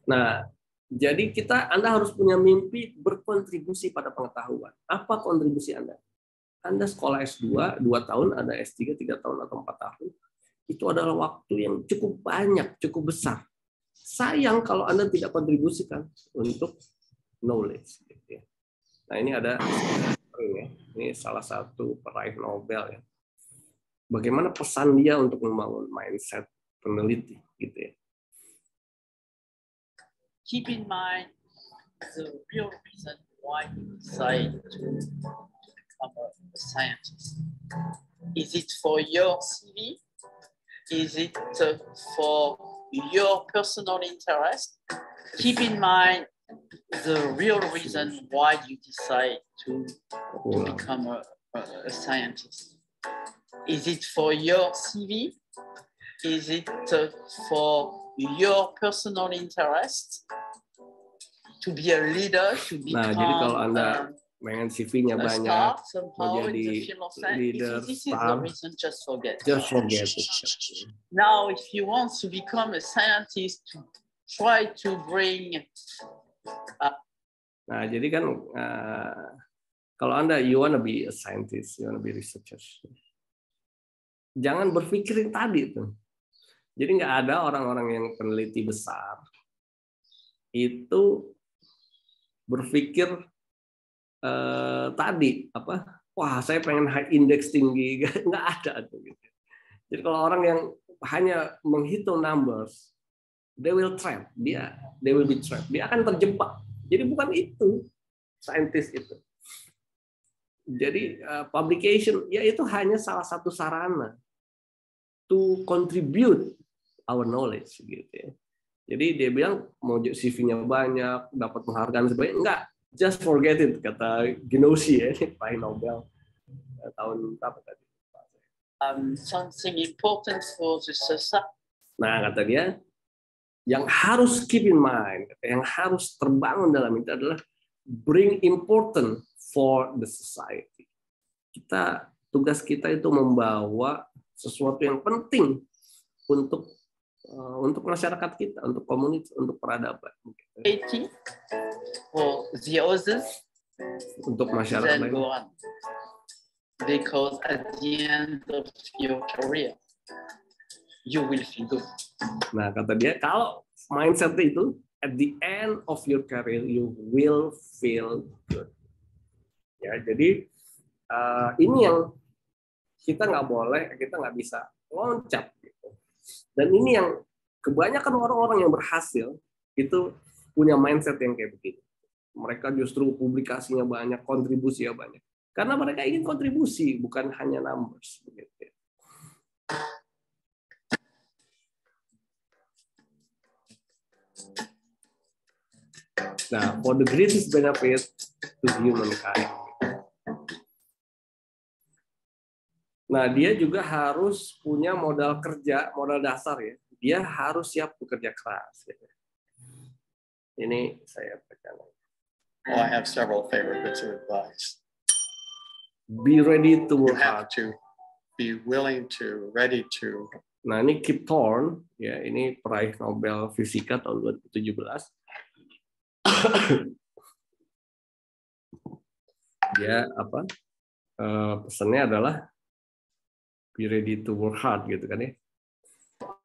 Nah, jadi Anda harus punya mimpi berkontribusi pada pengetahuan. Apa kontribusi Anda? Anda sekolah S2, 2 tahun, ada S3, 3 tahun atau 4 tahun. Itu adalah waktu yang cukup banyak, cukup besar. Sayang kalau Anda tidak kontribusikan untuk knowledge. Nah, ini ada ini salah satu peraih Nobel ya. Bagaimana pesan dia untuk membangun mindset peneliti, gitu ya. Keep in mind the real reason why you decide to become a scientist. Is it for your CV? Is it for your personal interest? Keep in mind the real reason why you decide to become a scientist. Is it for your CV? Is it for your personal interest? To be a leader, to become, nah, jadi kalau Anda pengen CV-nya banyak, mau jadi leader, star, just forget it. Now, if you want to become a scientist, to try to bring. Nah, jadi kan kalau Anda you wanna be a scientist, you wanna be researcher, jangan berpikir yang tadi tuh. Jadi nggak ada orang-orang yang peneliti besar itu berpikir tadi apa? Wah, saya pengen high index tinggi, nggak ada tuh. Gitu. Jadi kalau orang yang hanya menghitung numbers, they will be trapped. Dia akan terjebak. Jadi bukan itu saintis itu. Jadi publication ya itu hanya salah satu sarana to contribute our knowledge gitu ya. Jadi dia bilang mau CV-nya banyak, dapat penghargaan sebanyak, enggak, just forget it kata Ghenosi ya, peraih Nobel tahun berapa tadi? Something important for the society. Nah, kata dia, yang harus keep in mind, yang harus terbangun dalam itu adalah bring important for the society. Tugas kita itu membawa sesuatu yang penting untuk masyarakat kita, untuk komunitas, untuk peradaban. For the others, untuk masyarakat lain. Because at the end of your career, you will feel good. Nah, kata dia, kalau mindset itu, at the end of your career you will feel good. Ya, jadi ini yang kita nggak bisa loncat gitu. Dan ini yang kebanyakan orang-orang yang berhasil itu punya mindset yang kayak begini. Mereka justru publikasinya banyak, kontribusinya banyak. Karena mereka ingin kontribusi, bukan hanya numbers. Begitu. Nah, for the greatest benefit to humankind. Nah, dia juga harus punya modal kerja, modal dasar ya. Dia harus siap bekerja keras. Gitu. Ini saya tekan. Well, I have several favorite bits of advice. Be ready to You work hard. have to be willing to, ready to. Nah, ini Kip Thorne, ya ini peraih Nobel Fisika tahun 2017. Dia pesannya adalah be ready to work hard gitu kan ya.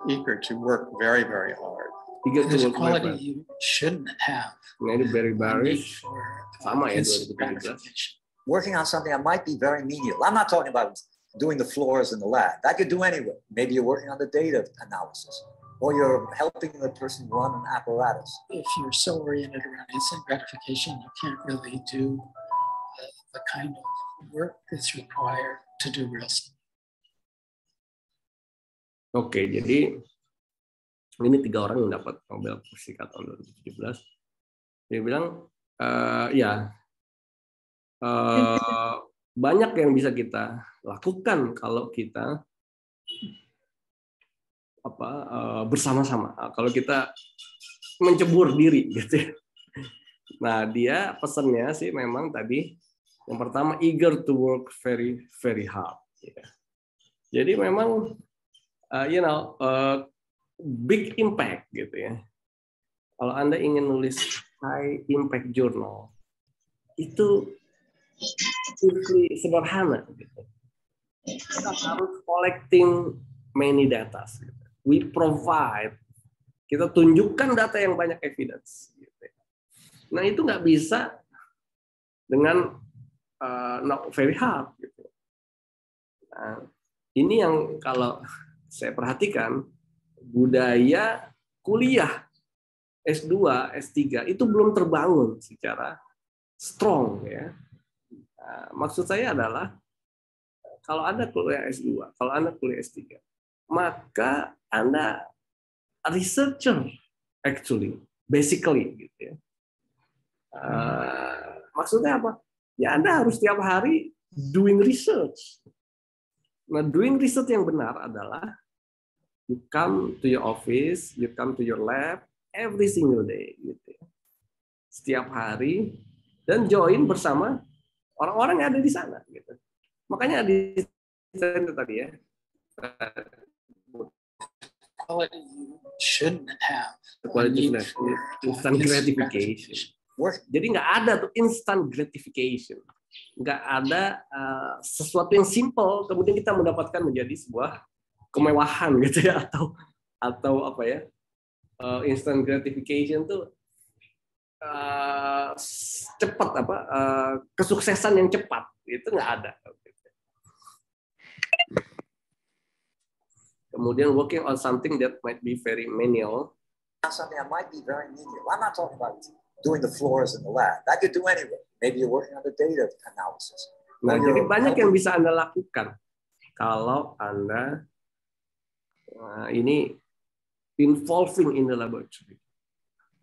Eager to work very, very hard. Eager to There's a work very quality hard. you shouldn't have. Nah, ini Barry a need Barish for, sama ya instant 2017. gratification. Working on something that might be very menial. I'm not talking about doing the floors in the lab. That you do anyway. Maybe you're working on the data analysis, or you're helping the person run an apparatus. If you're so oriented around instant gratification, you can't really do the kind of work that's required to do real stuff. Oke, jadi ini 3 orang yang dapat Nobel Fisika tahun 2017. Dia bilang, banyak yang bisa kita lakukan kalau kita bersama-sama. Kalau kita mencebur diri, gitu. Nah, dia pesannya sih memang tadi yang pertama eager to work very, very hard. Ya. Jadi memang big impact gitu ya. Kalau Anda ingin nulis high impact journal, itu sederhana gitu. Kita harus collecting many data. Gitu. We provide, kita tunjukkan data yang banyak evidence. Gitu. Nah itu nggak bisa dengan not very hard. Gitu. Nah, ini yang kalau saya perhatikan budaya kuliah S2, S3 itu belum terbangun secara strong ya. Nah, maksud saya adalah kalau Anda kuliah S2, kalau Anda kuliah S3, maka Anda researcher actually, basically gitu ya. Maksudnya apa? Ya Anda harus setiap hari doing research. Nah, doing research yang benar adalah you come to your office, you come to your lab every single day, gitu ya. Setiap hari dan join bersama orang-orang yang ada di sana, gitu. Makanya di itu tadi ya. Quality you shouldn't have. A need for instant gratification. Jadi nggak ada tuh instant gratification. Nggak ada sesuatu yang simple kemudian kita mendapatkan menjadi sebuah kemewahan gitu ya atau apa ya, instant gratification tuh cepat kesuksesan yang cepat itu nggak ada. Kemudian working on something that might be very menial. Something that might be very menial. I'm not talking about doing the floors in the lab. That you do anyway. Maybe you're working on the data analysis. Nah, jadi banyak yang bisa Anda lakukan kalau Anda ini involving in the laboratory.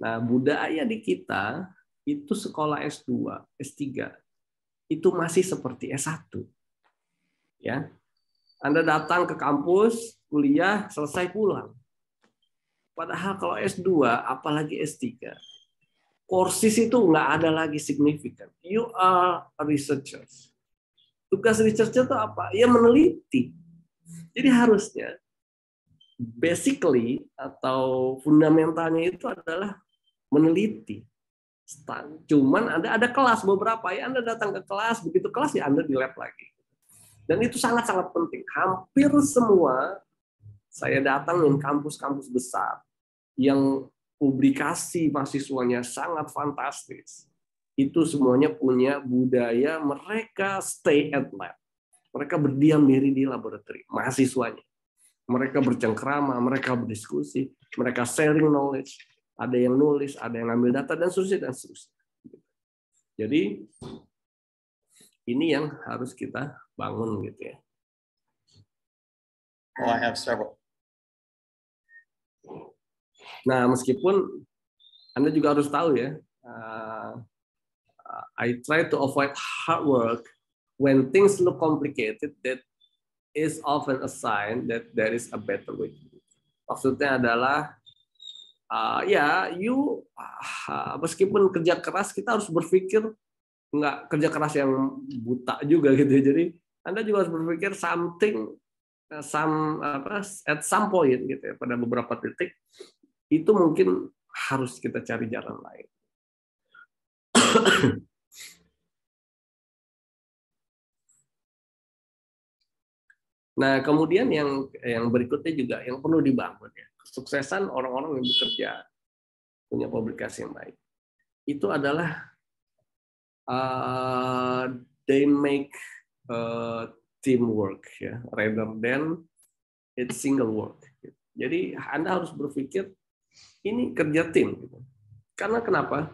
Nah, budaya di kita itu sekolah S2, S3 itu masih seperti S1. Ya. Anda datang ke kampus, kuliah, selesai pulang. Padahal kalau S2, apalagi S3, courses itu nggak ada lagi signifikan. You are a researcher. Tugas researcher itu apa? Ya meneliti. Jadi harusnya basically atau fundamentalnya itu adalah meneliti. Cuman ada kelas beberapa ya Anda datang ke kelas, begitu kelas ya Anda di lab lagi. Dan itu sangat-sangat penting. Hampir semua saya datang di kampus-kampus besar yang publikasi mahasiswanya sangat fantastis. Itu semuanya punya budaya mereka stay at lab. Mereka berdiam diri di laboratorium, mahasiswanya. Mereka bercengkrama, mereka berdiskusi, mereka sharing knowledge. Ada yang nulis, ada yang ngambil data, dan seterusnya, dan seterusnya. Jadi, ini yang harus kita bangun gitu ya. Oh, I have several. Nah, meskipun Anda juga harus tahu ya, I try to avoid hard work when things look complicated. That is often a sign that there is a better way. Maksudnya adalah, meskipun kerja keras, kita harus berpikir nggak kerja keras yang buta juga gitu. Jadi Anda juga harus berpikir at some point gitu ya, pada beberapa titik itu mungkin harus kita cari jalan lain. Nah, kemudian yang berikutnya juga yang perlu dibangun ya, kesuksesan orang-orang yang bekerja punya publikasi yang baik itu adalah they make teamwork ya, rather than it's single work. Jadi Anda harus berpikir ini kerja tim. Gitu. Karena kenapa?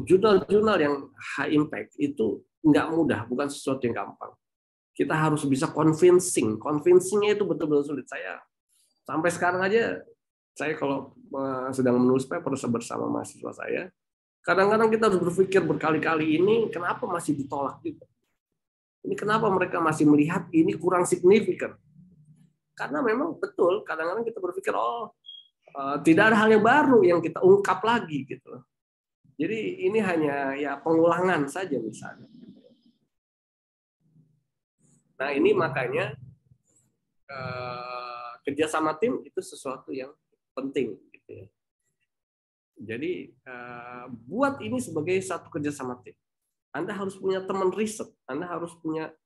Jurnal-jurnal yang high impact itu nggak mudah, bukan sesuatu yang gampang. Kita harus bisa convincing. Convincingnya itu betul-betul sulit. Saya sampai sekarang aja, saya kalau sedang menulis paper bersama mahasiswa saya, kadang-kadang kita harus berpikir berkali-kali, ini kenapa masih ditolak juga? Ini kenapa mereka masih melihat ini kurang signifikan? Karena memang betul, kadang-kadang kita berpikir, tidak ada hal yang baru yang kita ungkap lagi gitu. Jadi ini hanya ya pengulangan saja misalnya. Nah ini makanya kerjasama tim itu sesuatu yang penting. Gitu ya. Jadi buat ini sebagai satu kerjasama tim. Anda harus punya teman riset. Anda harus punya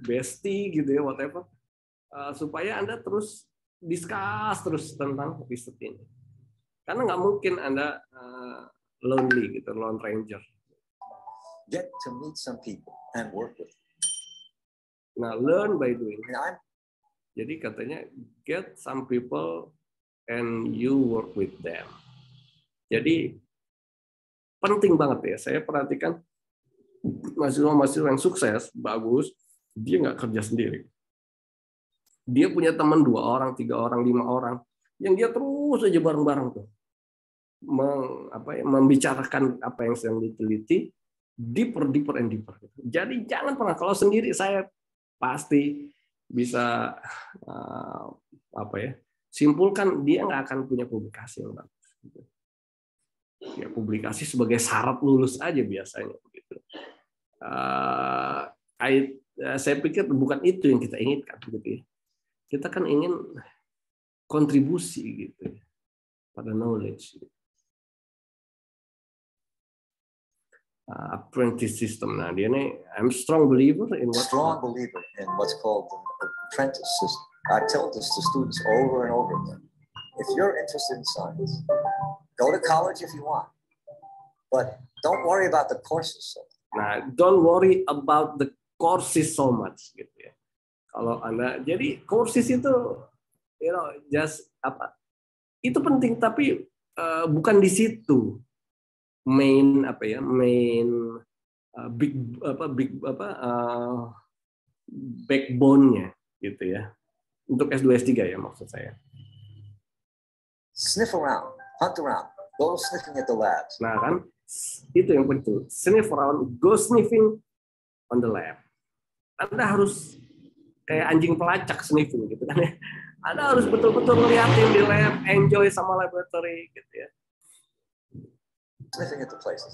bestie gitu ya, whatever. Supaya Anda terus discuss terus tentang riset ini. Karena nggak mungkin Anda lonely gitu, lone ranger. Get to meet some people and work with them. Nah, learn by doing. Jadi katanya get some people and you work with them. Jadi penting banget ya. Saya perhatikan mahasiswa-mahasiswa yang sukses, bagus, dia nggak kerja sendiri. Dia punya teman 2 orang, 3 orang, 5 orang, yang dia terus aja bareng-bareng tuh membicarakan apa yang sedang diteliti, deeper and deeper. Jadi jangan pernah, kalau sendiri saya pasti bisa simpulkan dia nggak akan punya publikasi yang bagus. Ya, publikasi sebagai syarat lulus aja biasanya begitu. Saya pikir bukan itu yang kita inginkan gitu ya. Kita kan ingin kontribusi gitu ya, pada knowledge. Apprentice system. Nah, dia nih, I'm strong believer in what's called the apprentice system. I tell this to students over and over again. If you're interested in science, go to college if you want, but don't worry about the courses. Nah, don't worry about the courses so much, gitu ya. Kalau Anda, jadi courses itu, itu penting, tapi bukan di situ backbone-nya gitu ya. Untuk S2 S3 ya maksud saya. Sniff around, hunt around, go sniffing at the labs. Nah kan, itu yang penting. Sniff around, go sniffing on the lab. Anda harus kayak anjing pelacak sniffing gitu kan ya. Anda harus betul-betul ngeliatin di lab, enjoy sama laboratory gitu ya. Sniffing at the places.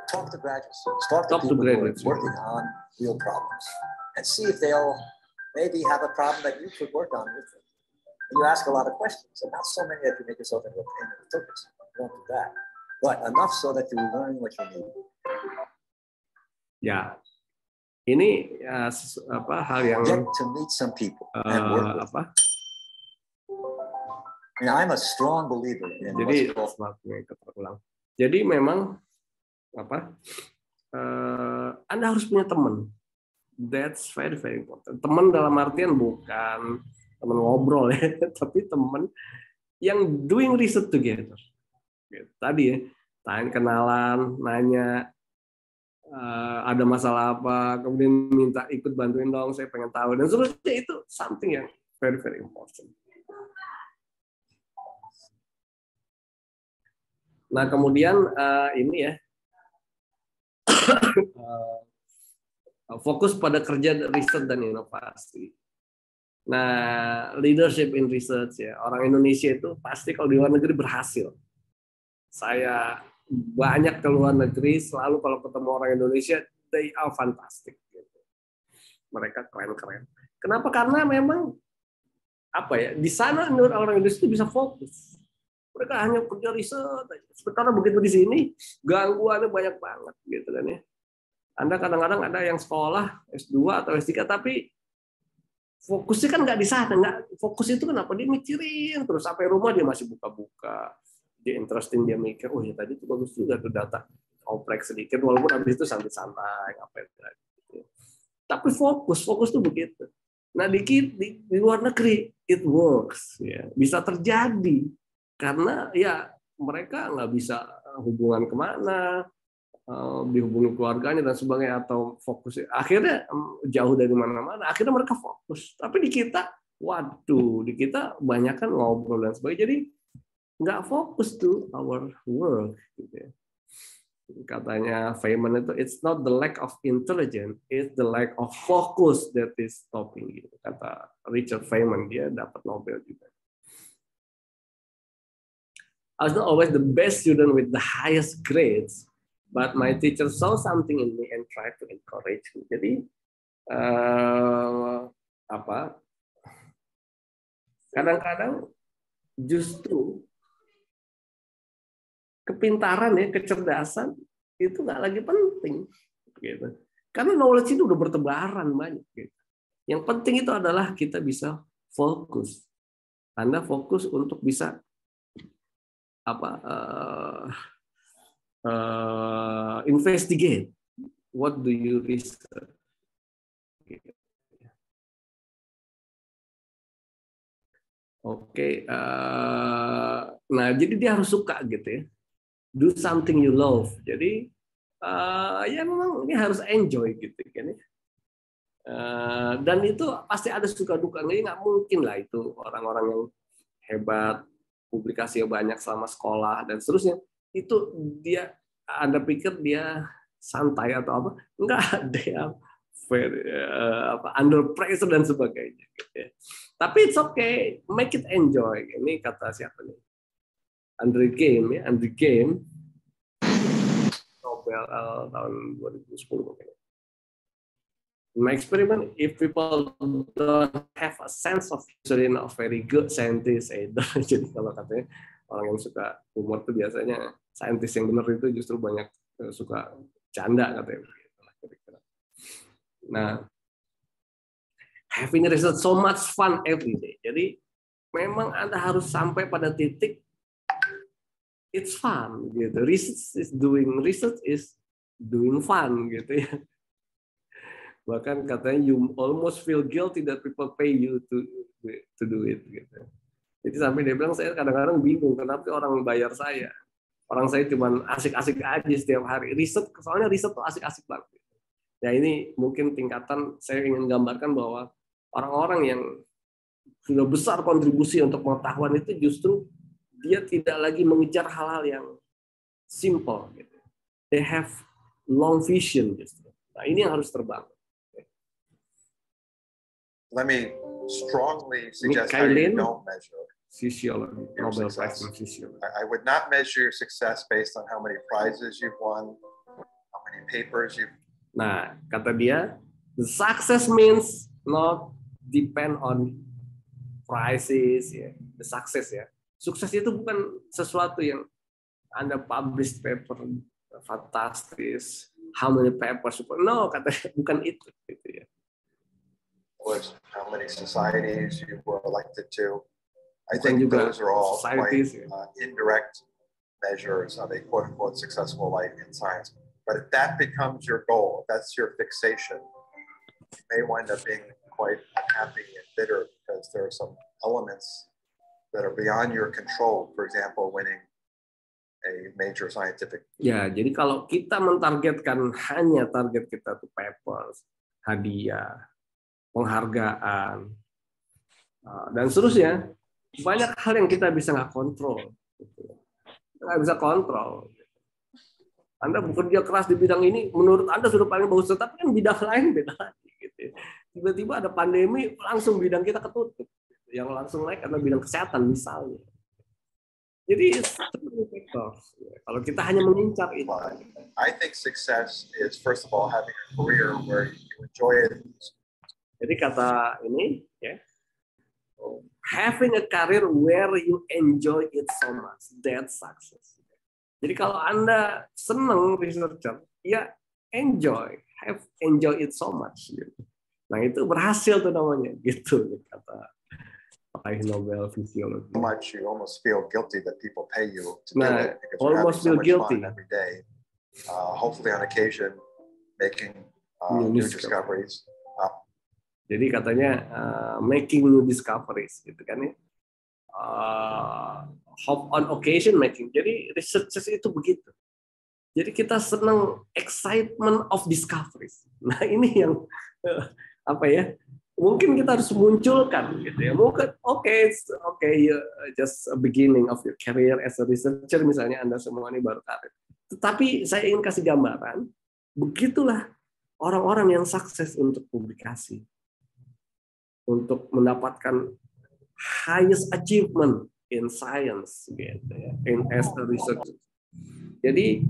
Talk to graduate students. Talk to people who are working on real problems, and see if they'll maybe have a problem that you could work on with them. And you ask a lot of questions, and not so many that you make yourself into a pain in the tuchus. Don't do that, but enough so that you learn what you need. Ya, ini hal yang get to meet some people and work with them. I mean, I'm a strong believer in Jadi what's called. Jadi memang apa? Anda harus punya teman. That's very very important. Teman dalam artian bukan teman ngobrol ya, tapi teman yang doing research together. Tadi ya, kenalan, nanya ada masalah apa, kemudian minta ikut bantuin dong, saya pengen tahu, dan seterusnya. Itu something yang very very important. Nah kemudian ini ya, fokus pada kerja riset dan inovasi. Nah, leadership in research ya, orang Indonesia itu pasti kalau di luar negeri berhasil. Saya banyak ke luar negeri, selalu kalau ketemu orang Indonesia, they are fantastic. Gitu. Mereka keren-keren. Kenapa? Karena memang apa ya, di sana orang Indonesia itu bisa fokus. Mereka hanya kerja riset. Sementara begitu di sini gangguannya banyak banget, gitu kan ya. Anda kadang-kadang ada yang sekolah S2 atau S3, tapi fokusnya kan nggak di sana. Nggak, fokus itu kenapa? Dia mikirin terus, sampai rumah dia masih buka-buka. Dia interesting, dia mikir, oh ya tadi itu bagus juga tuh data, kompleks sedikit, walaupun habis itu santai-santai. Tapi fokus tuh begitu. Nah di luar negeri, it works. Ya. Bisa terjadi. Karena ya mereka nggak bisa hubungan kemana, dihubungi keluarganya dan sebagainya, atau fokus akhirnya jauh dari mana-mana, akhirnya mereka fokus. Tapi di kita, waduh, di kita banyak kan ngobrol dan sebagainya, jadi nggak fokus to our work. Gitu ya. Katanya Feynman itu, it's not the lack of intelligence, it's the lack of focus that is stopping you. Kata Richard Feynman, dia dapat Nobel juga. I was not always the best student with the highest grades, but my teacher saw something in me and tried to encourage me. Jadi kadang-kadang justru kepintaran ya, kecerdasan itu nggak lagi penting, gitu. Karena knowledge itu udah bertebaran banyak. Gitu. Yang penting itu adalah kita bisa fokus. Anda fokus untuk bisa investigate. What do you research? Oke, nah jadi dia harus suka gitu ya. Do something you love. Jadi ya memang ini harus enjoy gitu kan ya. Dan itu pasti ada suka duka. Nggak mungkin lah itu orang-orang yang hebat, publikasinya banyak selama sekolah dan seterusnya, itu dia, Anda pikir dia santai atau apa? Enggak, dia under pressure dan sebagainya. Gitu ya. Tapi it's okay, make it enjoy. Ini kata siapa nih? Andre Geim, Nobel tahun 2010 mungkin. My experiment, if people don't have a sense of history, not very good scientist either. Jadi kalau katanya orang yang suka humor itu biasanya saintis yang benar itu justru banyak suka canda katanya. Nah, having research so much fun every day. Jadi memang Anda harus sampai pada titik it's fun gitu. Research is doing fun gitu ya. Bahkan katanya you almost feel guilty that people pay you to do it gitu. Jadi sampai dia bilang, saya kadang-kadang bingung kenapa orang bayar saya. Orang saya cuma asik-asik aja setiap hari. Soalnya riset tuh asik-asik banget. Ya ini mungkin tingkatan saya ingin gambarkan bahwa orang-orang yang sudah besar kontribusi untuk pengetahuan itu justru dia tidak lagi mengejar hal-hal yang simple gitu. They have long vision justru. Nah, ini yang harus terbangun. Let me strongly suggest how you don't measure Sociology, Nobel Prize in Sociology. I would not measure your success based on how many prizes you've won, how many papers you've. Nah, kata dia, the success means not depend on prizes, ya. The success ya. Sukses itu bukan sesuatu yang Anda publish paper fantastis, how many papers, no, katanya bukan itu, gitu ya. Was how many societies you were elected to, I think those are all quite indirect measures of a quote-unquote successful life in science. But if that becomes your goal, if that's your fixation, you may wind up being quite unhappy and bitter because there are some elements that are beyond your control. For example, winning a major scientific. Ya, jadi kalau kita mentargetkan hanya target kita tuh papers, hadiah, penghargaan, dan seterusnya, banyak hal yang kita bisa nggak kontrol. Nggak bisa kontrol. Anda bekerja keras di bidang ini, menurut Anda sudah paling bagus, tetapi kan bidang lain beda lagi. Gitu. Tiba-tiba ada pandemi, langsung bidang kita ketutup. Yang langsung naik adalah bidang kesehatan misalnya. Jadi kalau kita hanya mengincar itu. I think success is first of all having a career where you enjoy it. Jadi kata ini, ya, having a career where you enjoy it so much, that's success. Jadi kalau Anda senang researcher, ya enjoy it so much. Gitu. Nah itu berhasil tuh namanya, gitu kata Prize Nobel Physiology. So much you almost feel guilty that people pay you to do it because almost you're feel having so much guilty fun every day. Hopefully on occasion making new discoveries. Jadi katanya making new discoveries, gitu kan ya. Hope on occasion making. Jadi researchers itu begitu. Jadi kita senang excitement of discoveries. Nah ini yang apa ya? Mungkin kita harus munculkan gitu ya. Mungkin just a beginning of your career as a researcher misalnya Anda semua ini baru karir. Tetapi saya ingin kasih gambaran, begitulah orang-orang yang sukses untuk publikasi. Untuk mendapatkan highest achievement in science gitu ya, as a researcher. Jadi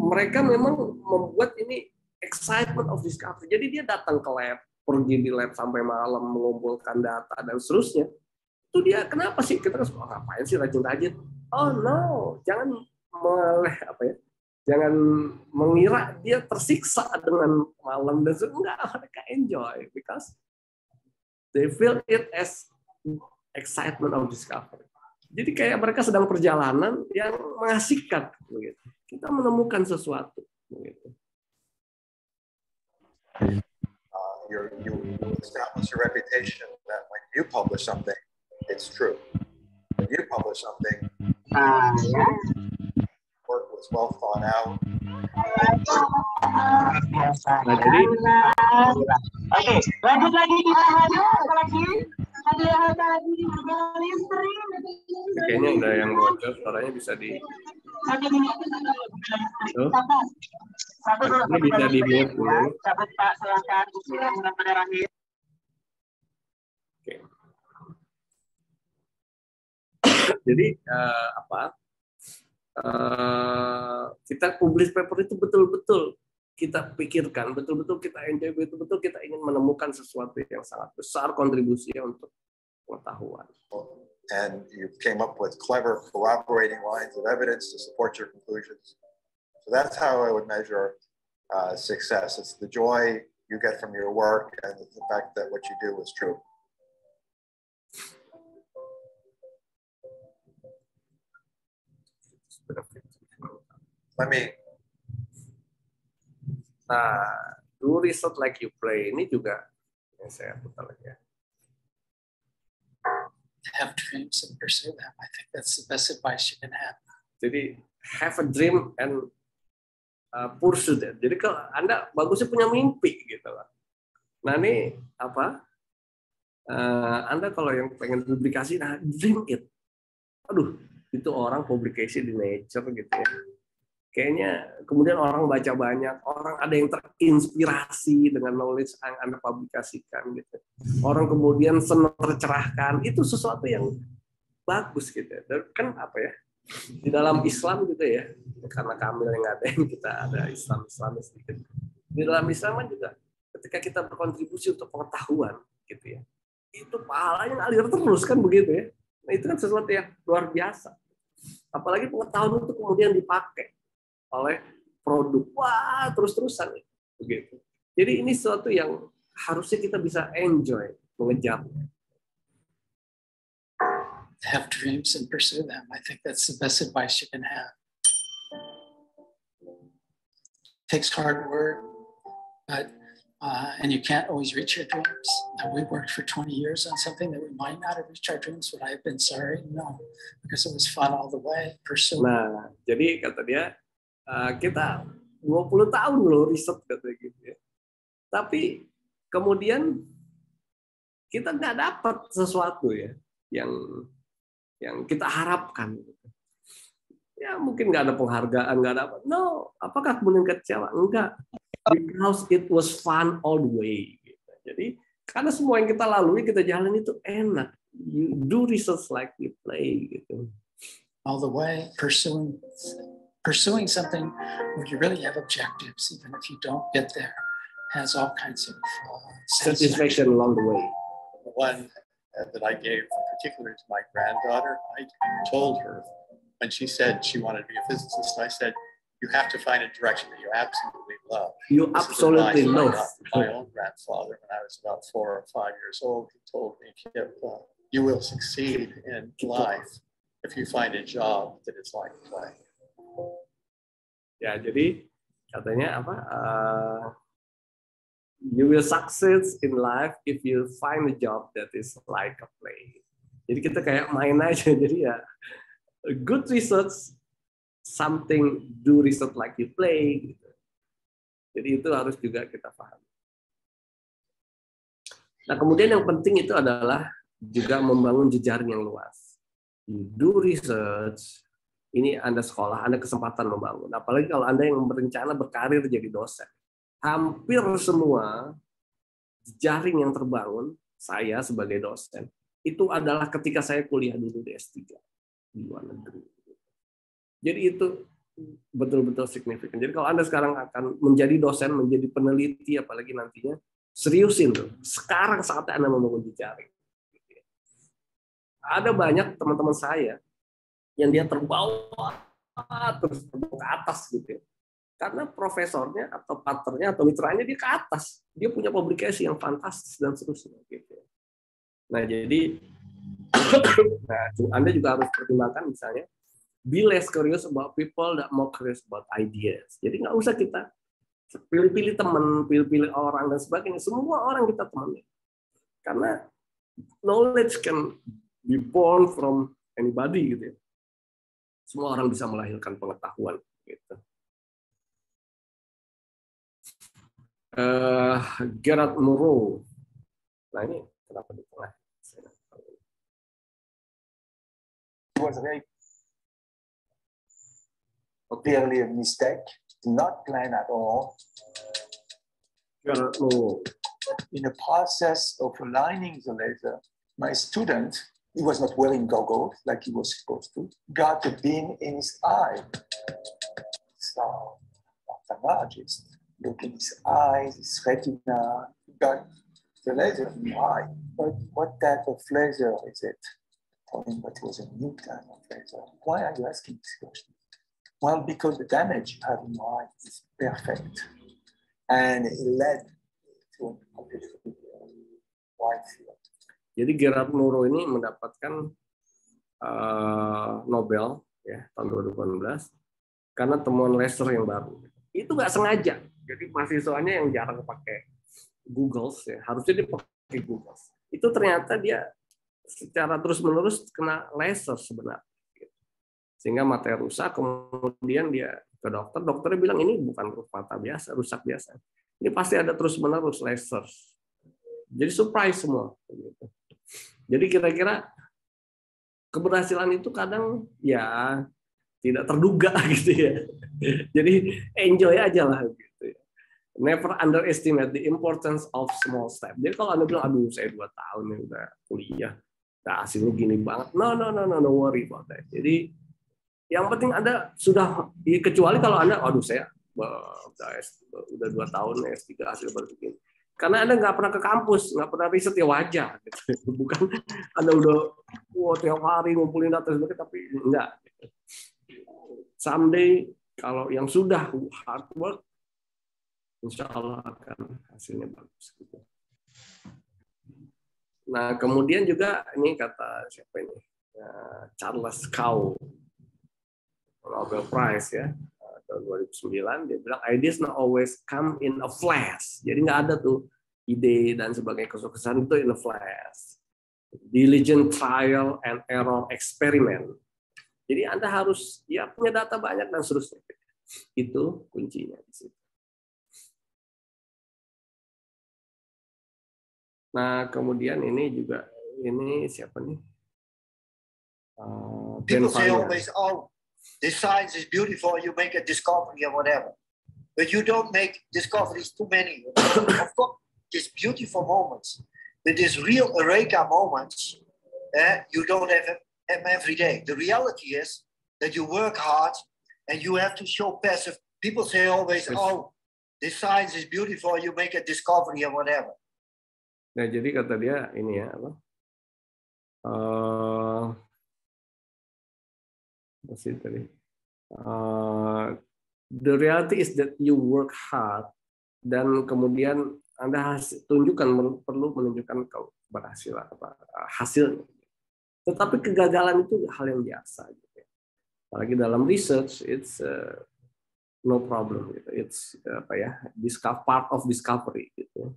mereka memang membuat ini excitement of discovery. Jadi dia datang ke lab, pergi di lab sampai malam mengumpulkan data dan seterusnya. Itu dia kenapa sih kita ngapain sih rajin-rajin? Oh no, jangan jangan mengira dia tersiksa dengan malam dan enggak, mereka enjoy because they feel it as excitement of discovery. Jadi kayak mereka sedang perjalanan yang mengasihkan begitu. Kita menemukan sesuatu begitu. You establish a reputation that when you publish something, it's true. When you publish something, work was well thought out. Nah, jadi lanjut lagi kita lagi kayaknya udah yang bocor, suaranya bisa di ini bisa di mute dulu. Pak, silakan. Oke. Jadi kita publish paper itu betul-betul kita pikirkan, betul-betul kita enjoy, betul-betul kita ingin menemukan sesuatu yang sangat besar kontribusinya untuk pengetahuan. And you came up with clever corroborating lines of evidence to support your conclusions. So that's how I would measure success. It's the joy you get from your work and the fact that what you do is true. Do research like you play ini juga yang saya putar lagi ya. Have dreams and pursue them. I think that's the best advice you can have. Jadi have a dream and pursue that. Jadi kalau Anda bagusnya punya mimpi gitu lah. Nah ini Anda kalau yang pengen publikasi, nah dream it. Aduh, itu orang publikasi di Nature gitu ya. Kayaknya kemudian orang baca banyak, orang ada yang terinspirasi dengan knowledge yang Anda publikasikan gitu. Orang kemudian senang tercerahkan, itu sesuatu yang bagus gitu. Dan kan di dalam Islam gitu ya, karena Kamil yang ngadain kita ada Islam sedikit. Di dalam Islam juga ketika kita berkontribusi untuk pengetahuan gitu ya, itu pahalanya ngalir terus kan begitu ya. Nah itu kan sesuatu yang luar biasa. Apalagi pengetahuan itu kemudian dipakai oleh produk, wah terus-terusan begitu. Jadi ini sesuatu yang harusnya kita bisa enjoy mengejar. have dreams and pursue them. I think that's the best advice you can have. It takes hard work, but and you can't always reach your dreams. And we worked for 20 years on something that we might not have reached our dreams. Would I have been sorry? No, because it was fun all the way. Pursue. Nah, jadi kata dia, kita 20 tahun loh riset katanya gitu ya. Tapi kemudian kita nggak dapat sesuatu ya yang kita harapkan. Ya mungkin nggak ada penghargaan, nggak dapat. No, apakah kemudian kecewa? Enggak. Because it was fun all the way. Gitu. Jadi karena semua yang kita lalui, kita jalan itu enak. You do research like you play gitu. All the way, pursuing something where you really have objectives, even if you don't get there, has all kinds of satisfaction along the way. The one that I gave particularly to my granddaughter, I told her when she said she wanted to be a physicist, I said, you have to find a direction that you absolutely love. You absolutely love. My own grandfather, when I was about 4 or 5 years old, he told me, you will succeed in life if you find a job that is like play. Ya, jadi katanya apa? You will succeed in life if you find a job that is like a play. Jadi kita kayak main aja. Jadi ya, good research, something do research like you play. Gitu. Jadi itu harus juga kita paham. Nah, kemudian yang penting itu adalah juga membangun jejaring yang luas. You do research. Ini Anda sekolah, Anda kesempatan membangun. Apalagi kalau Anda yang berencana berkarir jadi dosen. Hampir semua jaring yang terbangun, saya sebagai dosen, itu adalah ketika saya kuliah dulu di S3 di luar negeri. Jadi itu betul-betul signifikan. Jadi kalau Anda sekarang akan menjadi dosen, menjadi peneliti, apalagi nantinya, seriusin tuh. Sekarang saatnya Anda membangun jejaring. Ada banyak teman-teman saya yang dia terbawa terus ke atas gitu ya. Karena profesornya atau partnernya atau mitranya dia ke atas. Dia punya publikasi yang fantastis dan seterusnya gitu ya. Nah, jadi Anda juga harus pertimbangkan misalnya be less curious about people, that more curious about ideas. Jadi nggak usah kita pilih-pilih teman, pilih-pilih orang dan sebagainya. Semua orang kita temani. Karena knowledge can be born from anybody gitu ya. Semua orang bisa melahirkan pengetahuan gitu. Gerard Mourou. Nah ini kenapa di tengah? It was very clearly a mistake. Not plan at all. Gerard Mourou. In the process of aligning the laser, my student, he was not wearing goggles like he was supposed to, got a beam in his eye. So, ophthalmologist looked in his eyes, his retina, got the laser in the eye. But what type of laser is it? I told him that it was a new type of laser. Why are you asking this question? Well, because the damage you have in your eye is perfect. And it led to a completely wide field. Jadi Gerard Mourou ini mendapatkan Nobel ya tahun 2018 karena temuan laser yang baru. Itu nggak sengaja. Jadi mahasiswanya yang jarang pakai Google ya, harusnya dia pakai Google. Itu ternyata dia secara terus-menerus kena laser sebenarnya. Sehingga mata rusak, kemudian dia ke dokter, dokternya bilang ini bukan mata biasa, rusak biasa. Ini pasti ada terus-menerus laser. Jadi surprise semua. Jadi kira-kira keberhasilan itu kadang ya tidak terduga gitu ya. Jadi enjoy aja lah gitu ya. Never underestimate the importance of small step. Jadi kalau Anda bilang, aduh saya 2 tahun ya udah kuliah, nah, hasilnya gini banget. No worry about that. Jadi yang penting Anda sudah, kecuali kalau Anda, aduh saya udah 2 tahun S3 hasil baru begini. Karena Anda nggak pernah ke kampus, nggak pernah riset ya wajar. Gitu. Bukan Anda udah tiap hari ngumpulin data sebagainya, tapi enggak. Someday kalau yang sudah hard work, insya Allah akan hasilnya bagus. Gitu. Nah kemudian juga ini kata siapa ini? Charles Cow, Nobel Prize ya, tahun 2009, dia bilang ideas not always come in a flash. Jadi nggak ada tuh ide dan sebagainya kesuksesan itu in a flash. Diligent trial and error experiment. Jadi Anda harus ya punya data banyak dan seterusnya. Itu kuncinya di situ. Nah, kemudian ini juga, ini siapa nih? People say always, oh, this science is beautiful, you make a discovery or whatever. But you don't make discoveries too many. Of course, these beautiful moments, but these real eureka moments, you don't have them every day. The reality is that you work hard and you have to show passive. People say always, oh, this science is beautiful, you make a discovery or whatever. Nah, jadi kata dia ini ya apa? The reality is that you work hard dan kemudian Anda tunjukkan perlu menunjukkan keberhasilan hasilnya. Tetapi kegagalan itu hal yang biasa. Gitu. Apalagi dalam research, it's no problem. Gitu. It's apa ya? Part of discovery. Gitu.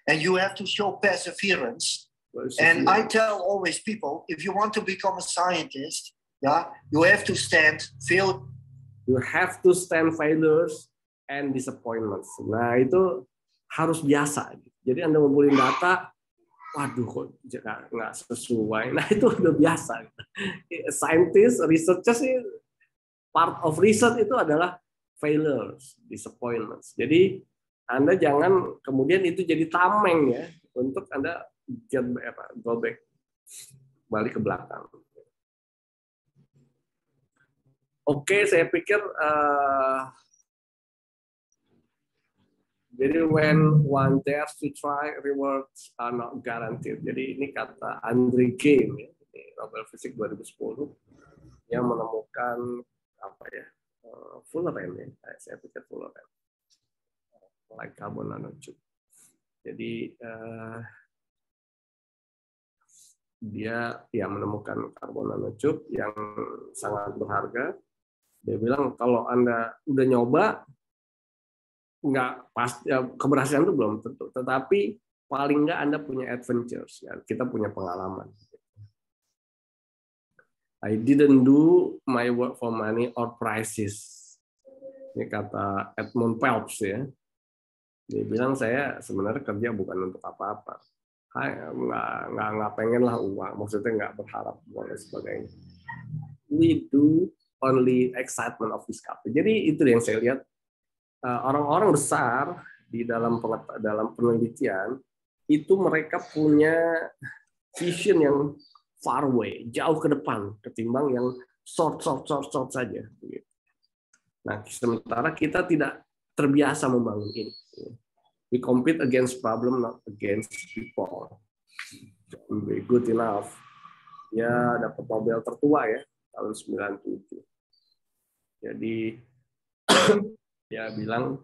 And you have to show perseverance. And I tell always people, if you want to become a scientist, you have to fail. You have to stand failures and disappointments. Nah, itu harus biasa. Jadi Anda ngumpulin data, waduh kok nggak sesuai. Nah, itu udah biasa. Scientist, researchers, part of research itu adalah failures, disappointments. Jadi Anda jangan kemudian itu jadi tameng ya untuk Anda go back, balik ke belakang. Oke, saya pikir jadi when one dares to try, rewards are not guaranteed. Jadi ini kata Andre Geim ya, Nobel Fisik 2010 yang menemukan apa ya, fullerene ya, saya pikir fullerene. Like carbon nanotube. Jadi dia ya menemukan carbon nanotube yang sangat berharga. Dia bilang kalau Anda udah nyoba nggak pasti ya, keberhasilan itu belum tentu. Tetapi paling nggak Anda punya adventures. Ya, kita punya pengalaman. I didn't do my work for money or prizes. Ini kata Edmund Phelps ya. Dia bilang saya sebenarnya kerja bukan untuk apa-apa, nggak pengen lah uang, maksudnya nggak berharap uang dan sebagainya. We do only excitement of discovery. Jadi itu yang saya lihat orang-orang besar di dalam penelitian itu mereka punya vision yang far away, jauh ke depan ketimbang yang short saja. Nah, sementara kita tidak terbiasa membangun ini. We compete against problem, not against people. Be good enough. Ya dapat Nobel tertua ya tahun 97. Jadi dia bilang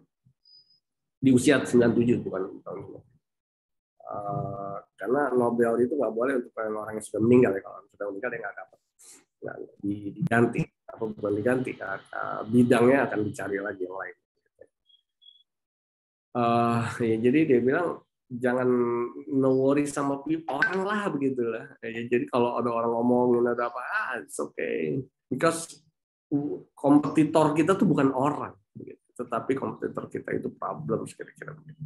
di usia 97 bukan tahun ini. Karena Nobel itu nggak boleh untuk orang yang sudah meninggal ya, kalau sudah meninggal dia nggak dapat. Nah, diganti atau bukan diganti, bidangnya akan dicari lagi yang lain. Ya, jadi dia bilang jangan no worry sama orang lah begitulah. Ya, jadi kalau ada orang ngomongin ada apa, it's okay. Because kompetitor kita tuh bukan orang, begitu. Tetapi kompetitor kita itu problem kira-kira begitu.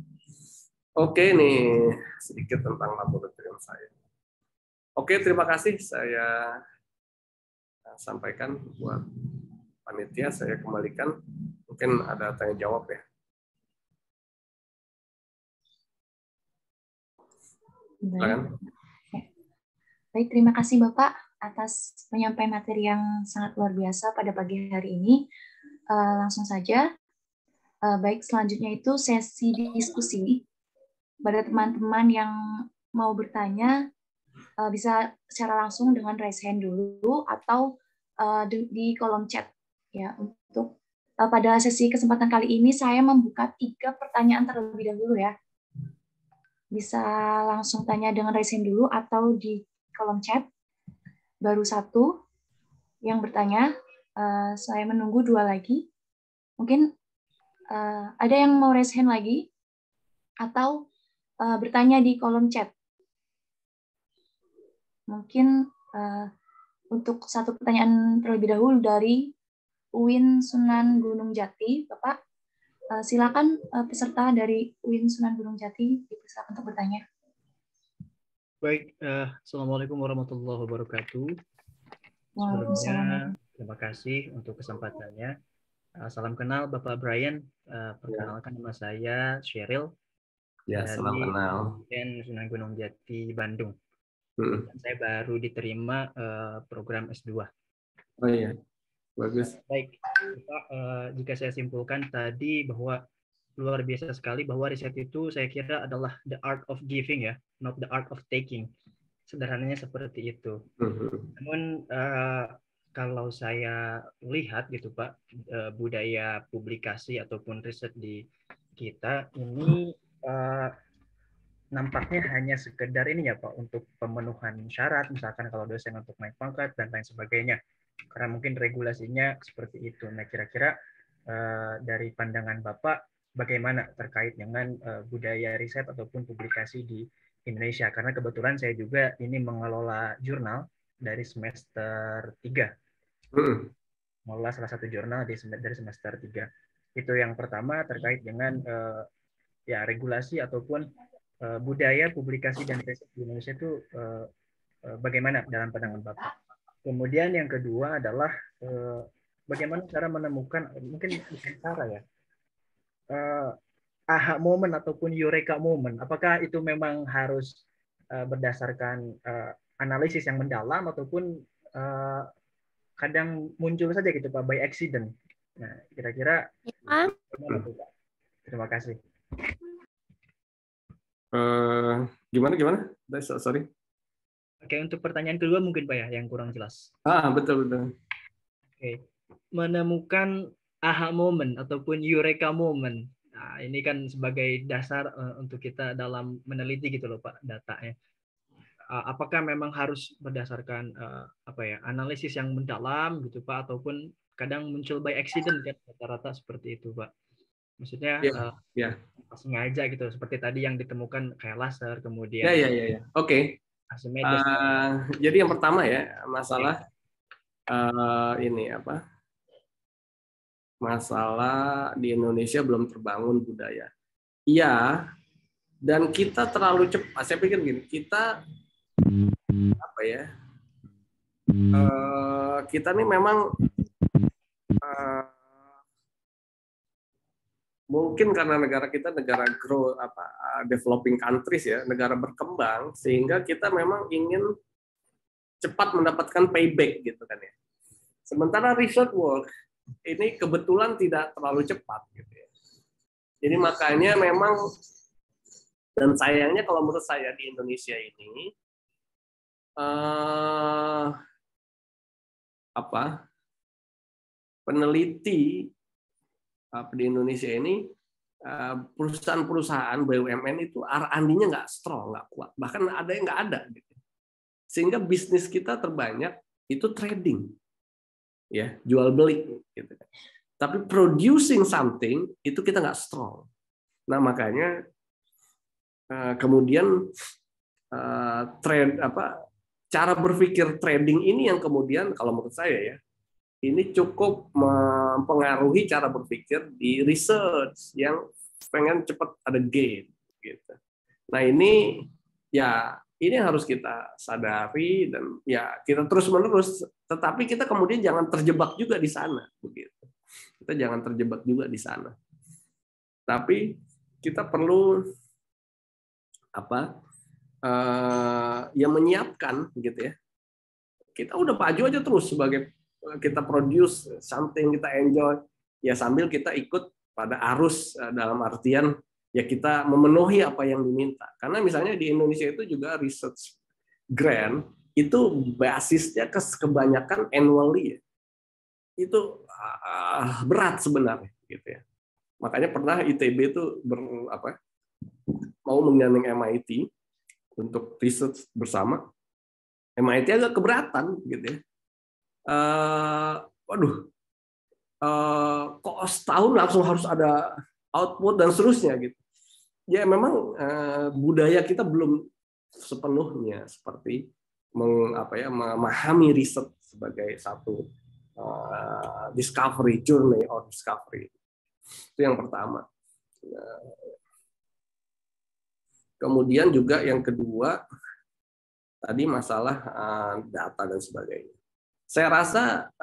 Oke, nih sedikit tentang laboratorium saya. Oke, terima kasih saya sampaikan buat panitia, saya kembalikan. Mungkin ada tanya jawab ya. Baik, terima kasih Bapak atas penyampaian materi yang sangat luar biasa pada pagi hari ini. Langsung saja, baik selanjutnya itu sesi diskusi. Pada teman-teman yang mau bertanya, bisa secara langsung dengan raise hand dulu atau di kolom chat. Ya, untuk pada sesi kesempatan kali ini saya membuka 3 pertanyaan terlebih dahulu ya. Bisa langsung tanya dengan raise hand dulu atau di kolom chat. baru 1 yang bertanya. Saya menunggu 2 lagi. Mungkin ada yang mau raise hand lagi atau bertanya di kolom chat. Mungkin untuk 1 pertanyaan terlebih dahulu dari UIN Sunan Gunung Jati, Bapak. Silakan peserta dari UIN Sunan Gunung Jati dipersilakan untuk bertanya. Baik, Assalamualaikum warahmatullahi wabarakatuh. Sebelumnya terima kasih untuk kesempatannya. Salam kenal Bapak Brian. Perkenalkan nama saya Sheryl. Ya, salam kenal. Dari Sunan Gunung Jati, Bandung. Dan saya baru diterima program S2. Oh iya, bagus. Baik, jika saya simpulkan tadi bahwa luar biasa sekali bahwa riset itu saya kira adalah the art of giving ya, not the art of taking. Sederhananya seperti itu. Namun kalau saya lihat gitu Pak, budaya publikasi ataupun riset di kita ini nampaknya hanya sekedar ini ya Pak, untuk pemenuhan syarat, misalkan kalau dosen untuk naik pangkat dan lain sebagainya. Karena mungkin regulasinya seperti itu. Nah kira-kira dari pandangan Bapak bagaimana terkait dengan budaya riset ataupun publikasi di Indonesia? Karena kebetulan saya juga ini mengelola jurnal dari semester 3. Mengelola salah satu jurnal dari semester 3. Itu yang pertama terkait dengan ya regulasi ataupun budaya publikasi dan riset di Indonesia itu bagaimana dalam pandangan Bapak? Kemudian yang kedua adalah bagaimana cara menemukan, mungkin bukan cara ya, aha moment ataupun eureka moment. Apakah itu memang harus berdasarkan analisis yang mendalam ataupun kadang muncul saja gitu Pak, by accident. Nah, kira-kira gimana tuh Pak? Terima kasih. Gimana? Sorry. Oke, untuk pertanyaan kedua mungkin Pak ya, yang kurang jelas. Betul. Oke. Menemukan aha moment ataupun eureka moment. Nah, ini kan sebagai dasar untuk kita dalam meneliti gitu loh Pak, datanya. Apakah memang harus berdasarkan analisis yang mendalam gitu Pak, ataupun kadang muncul by accident kan, rata-rata seperti itu Pak. Maksudnya sengaja gitu, seperti tadi yang ditemukan kayak laser, kemudian Oke. Jadi yang pertama ya, masalah ini apa? Masalah di Indonesia belum terbangun budaya. Iya, dan kita terlalu cepat. Saya pikir gini, kita apa ya? Kita nih memang mungkin karena negara kita negara developing countries ya, negara berkembang, sehingga kita memang ingin cepat mendapatkan payback gitu kan ya. Sementara research work ini kebetulan tidak terlalu cepat gitu ya. Jadi makanya memang, dan sayangnya kalau menurut saya di Indonesia ini peneliti di Indonesia ini, perusahaan-perusahaan BUMN itu R&D-nya nggak strong, nggak kuat, bahkan ada yang nggak ada gitu. Sehingga bisnis kita terbanyak itu trading, ya, jual beli gitu. Tapi producing something itu kita nggak strong. Nah makanya kemudian cara berpikir trading ini yang kemudian kalau menurut saya ya, ini cukup mempengaruhi cara berpikir di research yang pengen cepat ada gain gitu. Nah ini ya, ini harus kita sadari dan ya kita terus menerus, tetapi kita kemudian jangan terjebak juga di sana begitu. Kita jangan terjebak juga di sana. Tapi kita perlu ya menyiapkan gitu ya. Kita udah maju aja terus sebagai kita produce something, kita enjoy ya, sambil kita ikut pada arus dalam artian ya kita memenuhi apa yang diminta. Karena misalnya di Indonesia itu juga research grant itu basisnya kebanyakan annually ya. Itu berat sebenarnya gitu ya. Makanya pernah ITB itu mau menggandeng MIT untuk research bersama. MIT agak keberatan gitu ya. Kok setahun langsung harus ada output dan seterusnya gitu. Ya memang budaya kita belum sepenuhnya seperti memahami riset sebagai satu discovery, journey or discovery. Itu yang pertama. Kemudian juga yang kedua tadi masalah data dan sebagainya. Saya rasa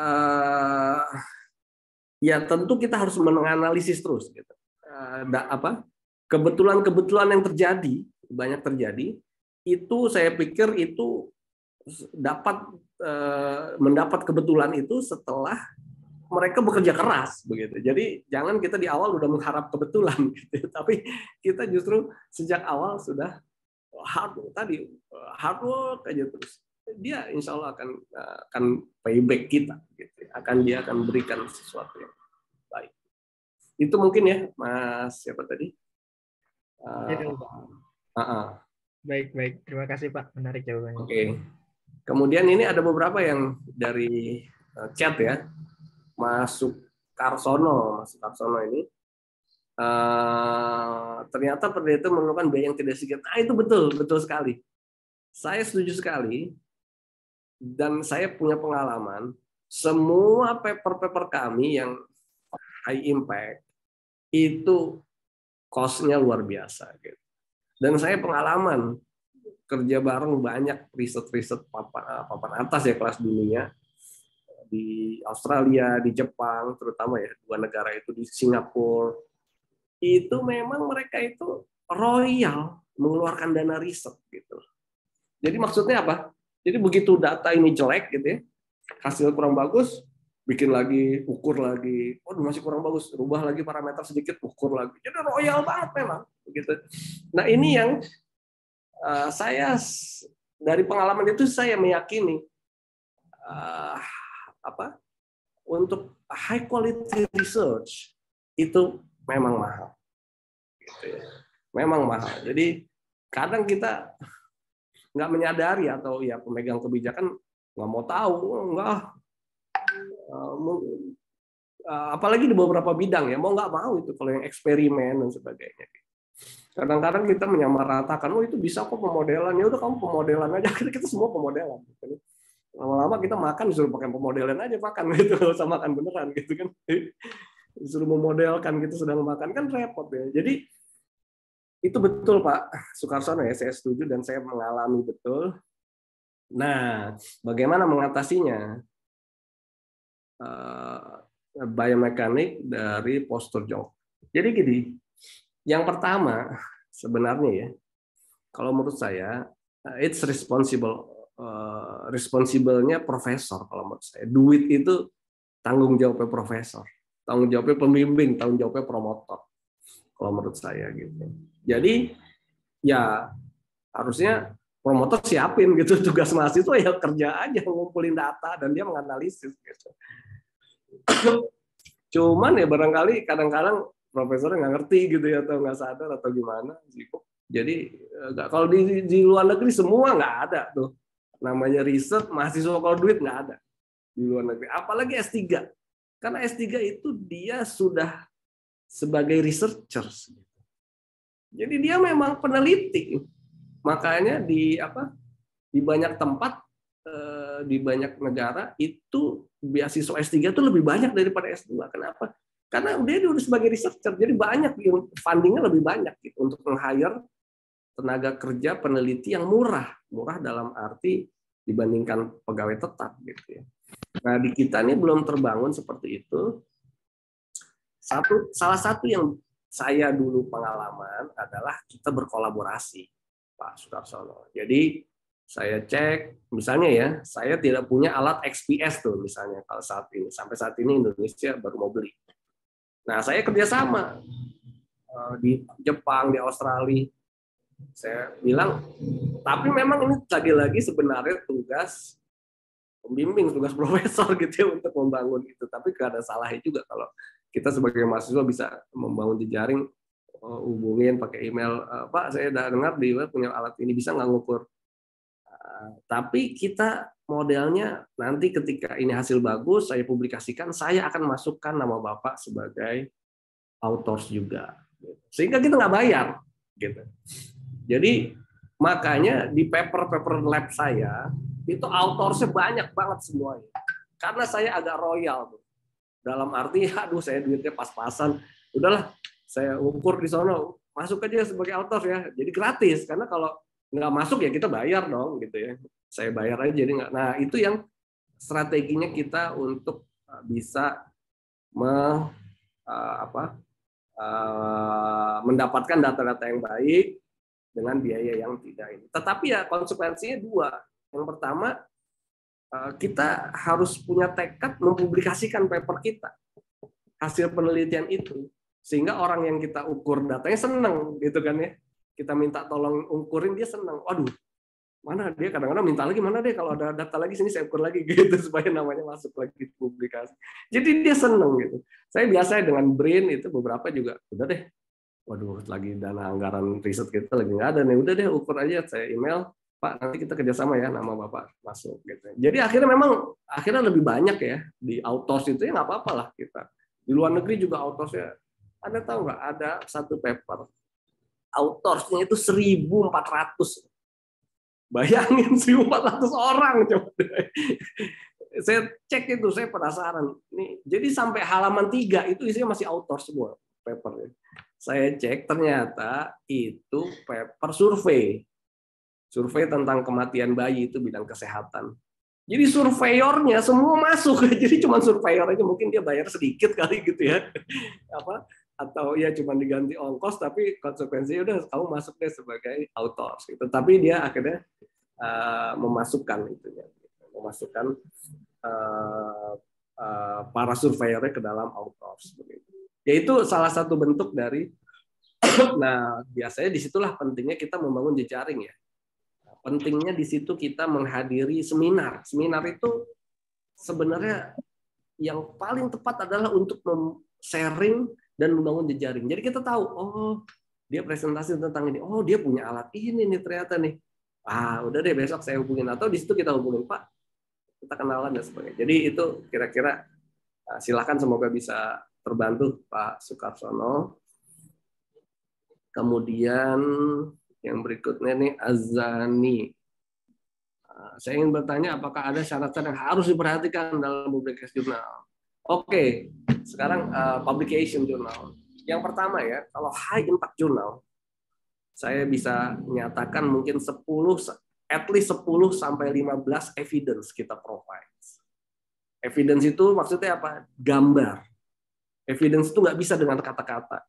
ya tentu kita harus menganalisis terus gitu. Kebetulan-kebetulan yang banyak terjadi, itu saya pikir itu mendapat kebetulan itu setelah mereka bekerja keras begitu. Jadi jangan kita di awal udah mengharap kebetulan gitu, tapi kita justru sejak awal sudah hard work aja terus. Dia insya Allah akan payback kita gitu. Dia akan berikan sesuatu yang baik. Itu mungkin ya Mas siapa tadi? Baik. Terima kasih Pak. Menarik jawabannya. Oke. Kemudian ini ada beberapa yang dari chat ya. Mas Karsono ini ternyata penelitian memerlukan biaya yang tidak sedikit. Nah itu betul sekali. Saya setuju sekali dan saya punya pengalaman. Semua paper kami yang high impact itu cost-nya luar biasa. Gitu. Dan saya pengalaman kerja bareng banyak riset papan atas ya kelas dunia di Australia, di Jepang, terutama ya 2 negara itu di Singapura. Itu memang mereka itu royal mengeluarkan dana riset gitu. Jadi maksudnya apa? Jadi begitu data ini jelek gitu ya, hasil kurang bagus, bikin lagi, ukur lagi, masih kurang bagus, rubah lagi parameter sedikit, ukur lagi. Jadi royal banget memang begitu. Nah, ini yang saya dari pengalaman itu saya meyakini untuk high quality research itu memang mahal. Gitu ya. Memang mahal. Jadi kadang kita nggak menyadari atau ya pemegang kebijakan nggak mau tahu, apalagi di beberapa bidang ya mau nggak mau itu kalau yang eksperimen dan sebagainya. Kadang-kadang kita menyamaratakan, itu bisa kok pemodelan, ya udah kamu pemodelan aja, kita semua pemodelan. Lama-lama kita makan disuruh pakai pemodelan aja makan gitu, nggak usah makan beneran gitu kan. Disuruh memodelkan gitu sedang makan kan repot ya. Jadi itu betul Pak Sukarsono ya, saya setuju dan saya mengalami betul. Nah, bagaimana mengatasinya? Biomekanik dari postur jongkok. Jadi gini, yang pertama sebenarnya ya, kalau menurut saya it's responsible-nya profesor kalau menurut saya. Duit itu tanggung jawabnya profesor, tanggung jawabnya pembimbing, tanggung jawabnya promotor. Kalau menurut saya gitu. Jadi ya harusnya promotor siapin gitu tugas mahasiswa ya kerja aja ngumpulin data dan dia menganalisis gitu. Cuman ya barangkali kadang-kadang profesor nggak ngerti gitu ya atau nggak sadar atau gimana sibuk. Jadi kalau di luar negeri semua nggak ada tuh namanya riset mahasiswa kalau duit nggak ada di luar negeri. Apalagi S3 karena S3 itu dia sudah sebagai researchers. Jadi dia memang peneliti. Makanya di banyak tempat di banyak negara itu beasiswa S3 itu lebih banyak daripada S2. Kenapa? Karena dia udah sebagai researcher, jadi banyak fundingnya lebih banyak gitu, untuk meng-hire tenaga kerja peneliti yang murah dalam arti dibandingkan pegawai tetap gitu ya. Nah di kita ini belum terbangun seperti itu. Salah satu yang saya dulu pengalaman adalah kita berkolaborasi Pak Sukarsono. Jadi saya cek, misalnya ya, saya tidak punya alat XPS tuh misalnya kalau sampai saat ini Indonesia baru mau beli. Nah, saya kerjasama di Jepang, di Australia. Saya bilang, tapi memang ini lagi-lagi sebenarnya tugas pembimbing, tugas profesor gitu ya untuk membangun itu. Tapi gak ada salahnya juga kalau kita sebagai mahasiswa bisa membangun jejaring, hubungin pakai email, Pak, saya udah dengar di web punya alat ini, bisa nggak ngukur Tapi kita modelnya nanti ketika ini hasil bagus, saya publikasikan, saya akan masukkan nama Bapak sebagai authors juga. Sehingga kita nggak bayar. Gitu. Jadi makanya di paper-paper lab saya, itu autorsnya banyak banget semuanya. Karena saya agak royal. Dalam arti, aduh saya duitnya pas-pasan. Udahlah, saya ukur di sana, masuk aja sebagai author ya. Jadi gratis, karena kalau nggak masuk ya kita bayar dong gitu ya. Saya bayar aja jadi nggak. Nah itu yang strateginya kita untuk bisa mendapatkan data-data yang baik dengan biaya yang tidak ini. Tetapi ya konsekuensinya dua. Yang pertama kita harus punya tekad mempublikasikan paper kita, hasil penelitian itu, sehingga orang yang kita ukur datanya seneng gitu kan ya. Kita minta tolong ukurin dia senang. Waduh, mana dia kadang-kadang minta lagi, mana deh kalau ada data lagi sini saya ukur lagi gitu supaya namanya masuk lagi di publikasi. Jadi dia senang gitu. Saya biasa dengan Brain itu beberapa juga udah deh. Waduh, lagi dana anggaran riset kita lagi nggak ada nih. Udah deh ukur aja, saya email, Pak nanti kita kerjasama ya, nama Bapak masuk gitu. Jadi akhirnya lebih banyak ya di authors itu ya nggak apa-apa lah kita. Di luar negeri juga autorsnya. Anda tahu nggak ada satu paper autorsnya itu 1.400. Bayangin 1.400 orang coba. Saya cek itu, saya penasaran. Nih, jadi sampai halaman 3 itu isinya masih author semua papernya. Saya cek ternyata itu paper survei. Survei tentang kematian bayi itu bidang kesehatan. Jadi surveyornya semua masuk. Jadi cuma surveyor aja mungkin dia bayar sedikit kali gitu ya. Atau ya cuma diganti ongkos tapi konsekuensinya udah kamu masuk deh sebagai author gitu. Tapi dia akhirnya memasukkan para surveyornya ke dalam authors begitu. Yaitu salah satu bentuk dari nah biasanya disitulah pentingnya kita membangun jejaring ya. Pentingnya di situ kita menghadiri seminar. Seminar itu sebenarnya yang paling tepat adalah untuk sharing dan membangun jejaring. Jadi kita tahu, oh dia presentasi tentang ini, oh dia punya alat ini nih ternyata nih. Udah deh besok saya hubungin atau di situ kita hubungin Pak, kita kenalan dan sebagainya. Jadi itu kira-kira silakan semoga bisa terbantu Pak Sukarsono. Kemudian yang berikutnya nih Azani. Saya ingin bertanya apakah ada syarat-syarat yang harus diperhatikan dalam publikasi jurnal. Oke, sekarang publication journal. Yang pertama ya, kalau high impact journal, saya bisa menyatakan mungkin at least 10 sampai 15 evidence kita provide. Evidence itu maksudnya apa? Gambar. Evidence itu nggak bisa dengan kata-kata.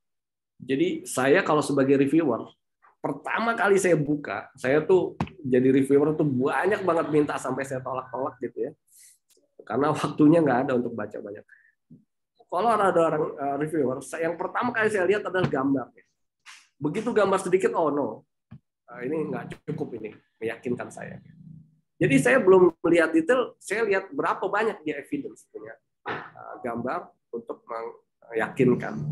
Jadi saya kalau sebagai reviewer, pertama kali saya buka, saya tuh jadi reviewer tuh banyak banget minta sampai saya tolak-tolak gitu ya. Karena waktunya nggak ada untuk baca banyak. Kalau ada orang reviewer, yang pertama kali saya lihat adalah gambar. Begitu gambar sedikit, oh no, ini nggak cukup ini, meyakinkan saya. Jadi saya belum melihat detail, saya lihat berapa banyak dia evidence punya gambar untuk meyakinkan.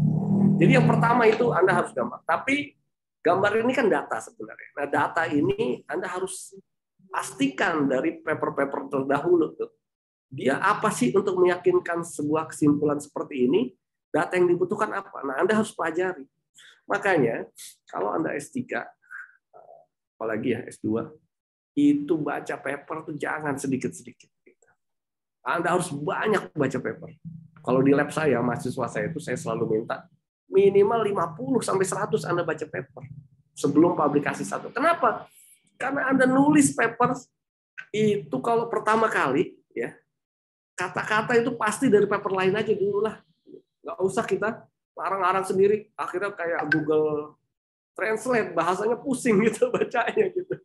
Jadi yang pertama itu Anda harus gambar. Tapi gambar ini kan data sebenarnya. Nah data ini Anda harus pastikan dari paper-paper terdahulu tuh. Dia apa sih untuk meyakinkan sebuah kesimpulan seperti ini? Data yang dibutuhkan apa? Nah, Anda harus pelajari. Makanya, kalau Anda S3, apalagi ya S2, itu baca paper tuh jangan sedikit-sedikit. Anda harus banyak baca paper. Kalau di lab saya, mahasiswa saya itu saya selalu minta minimal 50 sampai 100 Anda baca paper sebelum publikasi satu. Kenapa? Karena Anda nulis paper itu kalau pertama kali ya kata-kata itu pasti dari paper lain aja dulu lah. Nggak usah kita larang-larang sendiri. Akhirnya kayak Google Translate, bahasanya pusing gitu bacanya gitu.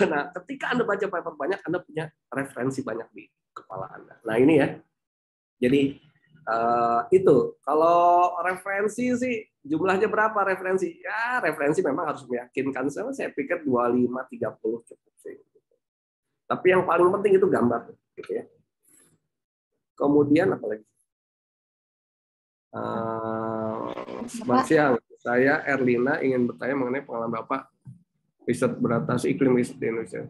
Nah, ketika Anda baca paper banyak, Anda punya referensi banyak di kepala Anda. Nah, ini ya. Jadi, itu. Kalau referensi sih, jumlahnya berapa referensi? Ya, referensi memang harus meyakinkan. Saya pikir 25-30 cukup sih. Tapi yang paling penting itu gambar. Gitu ya. Kemudian apa lagi? Selamat siang, saya Erlina ingin bertanya mengenai pengalaman Bapak riset beratasi iklim riset di Indonesia.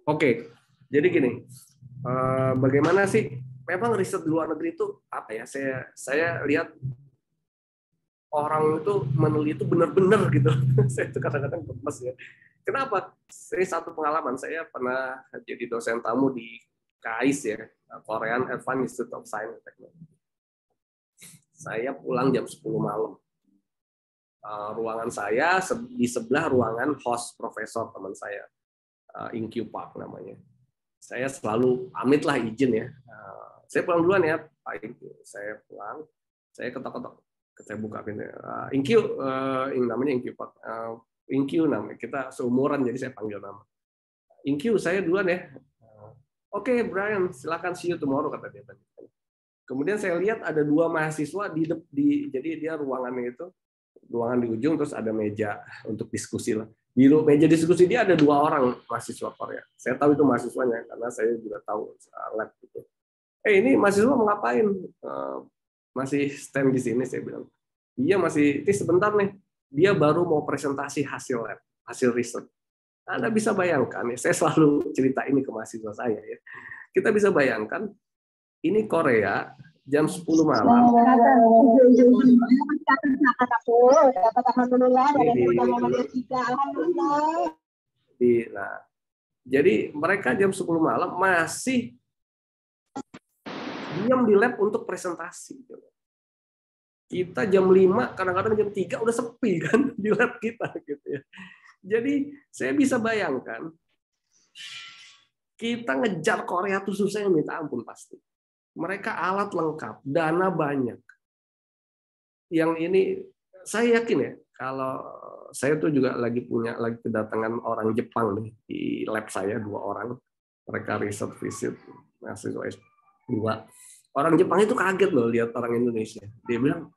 Oke, jadi gini, bagaimana sih? Memang riset di luar negeri itu apa ya? Saya lihat orang itu meneliti itu benar-benar gitu. Saya itu kadang-kadang gemes ya. Kenapa? Ini satu pengalaman. Saya pernah jadi dosen tamu di KAIS ya, Korean Advanced Institute of Science and Technology. Saya pulang jam 10 malam. Ruangan saya di sebelah ruangan host profesor teman saya, Inkyu Park namanya. Saya selalu pamit lah izin ya. Saya pulang duluan ya Pak Inkyu. Saya pulang, saya ketok-ketok, saya buka pintu. Inkyu, namanya Inkyu Park. Inkyu namanya, kita seumuran jadi saya panggil nama. Inkyu, saya duluan ya. Oke, Brian, silakan see you tomorrow kata dia tadi. Kemudian saya lihat ada 2 mahasiswa jadi dia ruangannya itu ruangan di ujung, terus ada meja untuk diskusi lah. Di meja diskusi dia ada 2 orang mahasiswa Korea. Saya tahu itu mahasiswanya karena saya juga tahu lab itu. Ini mahasiswa mau ngapain? Masih stand di sini, saya bilang. Iya masih, ini sebentar nih. Dia baru mau presentasi hasil lab, hasil riset. Anda bisa bayangkan, ya, saya selalu cerita ini ke mahasiswa saya ya. Kita bisa bayangkan, ini Korea jam 10 malam. Nah, jadi mereka jam 10 malam masih diam di lab untuk presentasi. Kita jam 5, kadang-kadang jam 3 udah sepi kan di lab kita gitu ya. Jadi saya bisa bayangkan kita ngejar Korea tuh susah yang minta ampun pasti. Mereka alat lengkap, dana banyak. Yang ini saya yakin ya, kalau saya tuh juga lagi kedatangan orang Jepang nih di lab saya 2 orang. Mereka riset visit mahasiswa S2. Orang Jepang itu kaget loh lihat orang Indonesia. Dia bilang,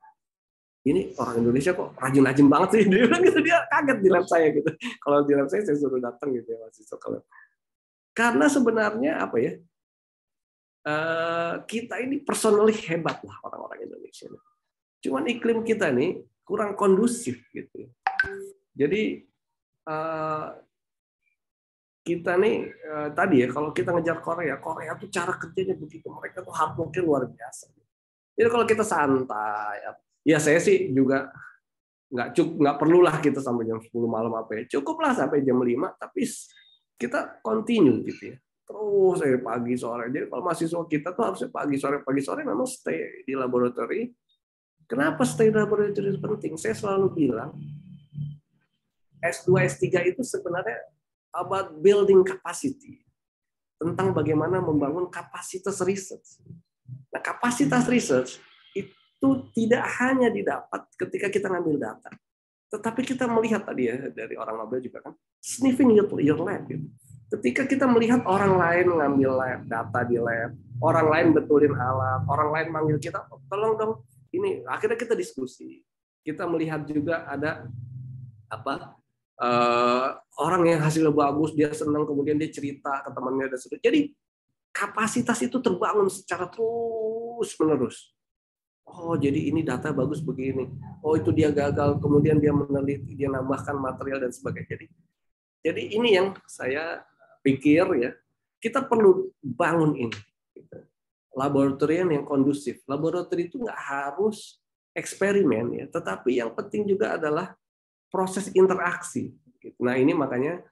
ini orang Indonesia kok rajin-rajin banget sih. Dia bilang gitu, dia kaget di lab saya gitu. Kalau di lab saya suruh datang gitu ya mahasiswa kalau. Karena sebenarnya apa ya? Kita ini personally hebat lah orang-orang Indonesia. Cuman iklim kita nih kurang kondusif gitu. Jadi kita nih tadi ya kalau kita ngejar Korea tuh cara kerjanya begitu, mereka tuh hard work-nya luar biasa. Jadi kalau kita santai, ya saya sih juga nggak perlulah kita sampai jam 10 malam apa ya, cukuplah sampai jam 5, tapi kita continue gitu ya. Terus pagi sore. Jadi kalau mahasiswa kita tuh harusnya pagi sore memang stay di laboratori. Kenapa stay di laboratori itu penting? Saya selalu bilang S2 S3 itu sebenarnya about building capacity, tentang bagaimana membangun kapasitas riset. Nah, kapasitas riset itu tidak hanya didapat ketika kita ngambil data, tetapi kita melihat tadi ya dari orang Nobel juga kan, sniffing your lab gitu. Ketika kita melihat orang lain ngambil lab, data di lab, orang lain betulin alat, orang lain manggil kita, tolong dong, ini akhirnya kita diskusi. Kita melihat juga ada orang yang hasilnya bagus, dia senang, kemudian dia cerita ke temannya dan sebagainya. Jadi kapasitas itu terbangun secara terus-menerus. Oh, jadi ini data bagus begini. Oh, itu dia gagal, kemudian dia meneliti, dia nambahkan material dan sebagainya. Jadi ini yang saya pikir ya, kita perlu bangun ini. Laboratorium yang kondusif. Laboratorium itu nggak harus eksperimen ya, tetapi yang penting juga adalah proses interaksi. Nah ini makanya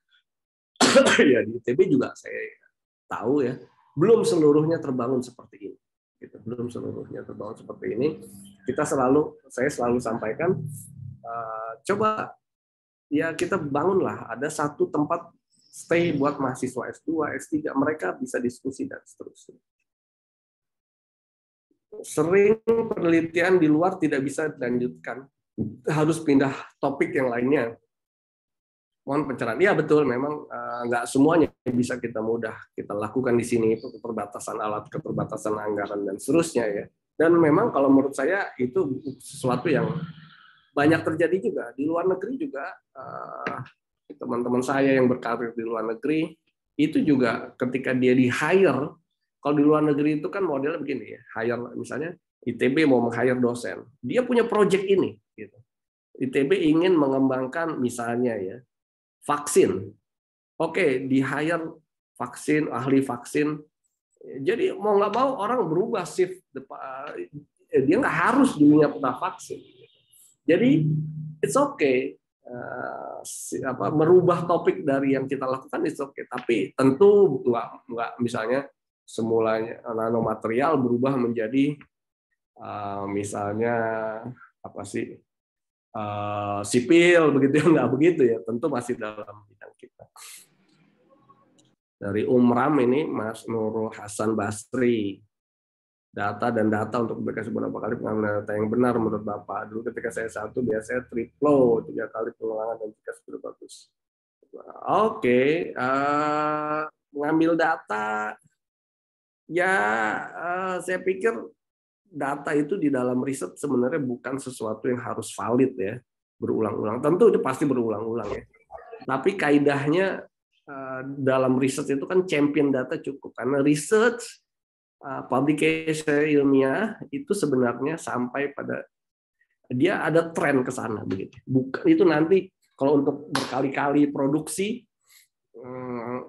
ya di ITB juga saya tahu ya, belum seluruhnya terbangun seperti ini. Belum seluruhnya terbangun seperti ini. Saya selalu sampaikan, coba ya kita bangunlah ada satu tempat stay buat mahasiswa S2, S3, mereka bisa diskusi dan seterusnya. Sering penelitian di luar tidak bisa dilanjutkan, harus pindah topik yang lainnya. Mohon pencerahan. Ya betul, memang nggak semuanya bisa kita mudah kita lakukan di sini, keterbatasan alat, keterbatasan anggaran dan seterusnya ya. Dan memang kalau menurut saya itu sesuatu yang banyak terjadi juga di luar negeri juga. Teman-teman saya yang berkarir di luar negeri itu juga ketika dia di hire, kalau di luar negeri itu kan modelnya begini ya, hire misalnya ITB mau meng-hire dosen, dia punya project ini gitu. ITB ingin mengembangkan misalnya ya vaksin. Oke, di-hire vaksin, ahli vaksin. Jadi mau nggak mau orang berubah shift. Dia nggak harus dulunya pernah vaksin. Jadi it's okay. Merubah topik dari yang kita lakukan it's okay. Tapi tentu nggak misalnya semulanya nanomaterial berubah menjadi misalnya apa sih sipil begitu, nggak begitu ya, tentu masih dalam bidang kita. Dari Umram ini Mas Nurul Hasan Basri, data dan data untuk publikasi beberapa kali pengambilan data yang benar menurut Bapak. Dulu ketika saya satu biasanya triplo 3 kali pengulangan dan jika sudah bagus. Oke, mengambil data ya saya pikir data itu di dalam riset sebenarnya bukan sesuatu yang harus valid ya, berulang-ulang. Tentu itu pasti berulang-ulang ya. Tapi kaidahnya dalam riset itu kan champion data cukup, karena research publication ilmiah itu sebenarnya sampai pada dia ada tren ke sana begitu. Bukan itu nanti kalau untuk berkali-kali produksi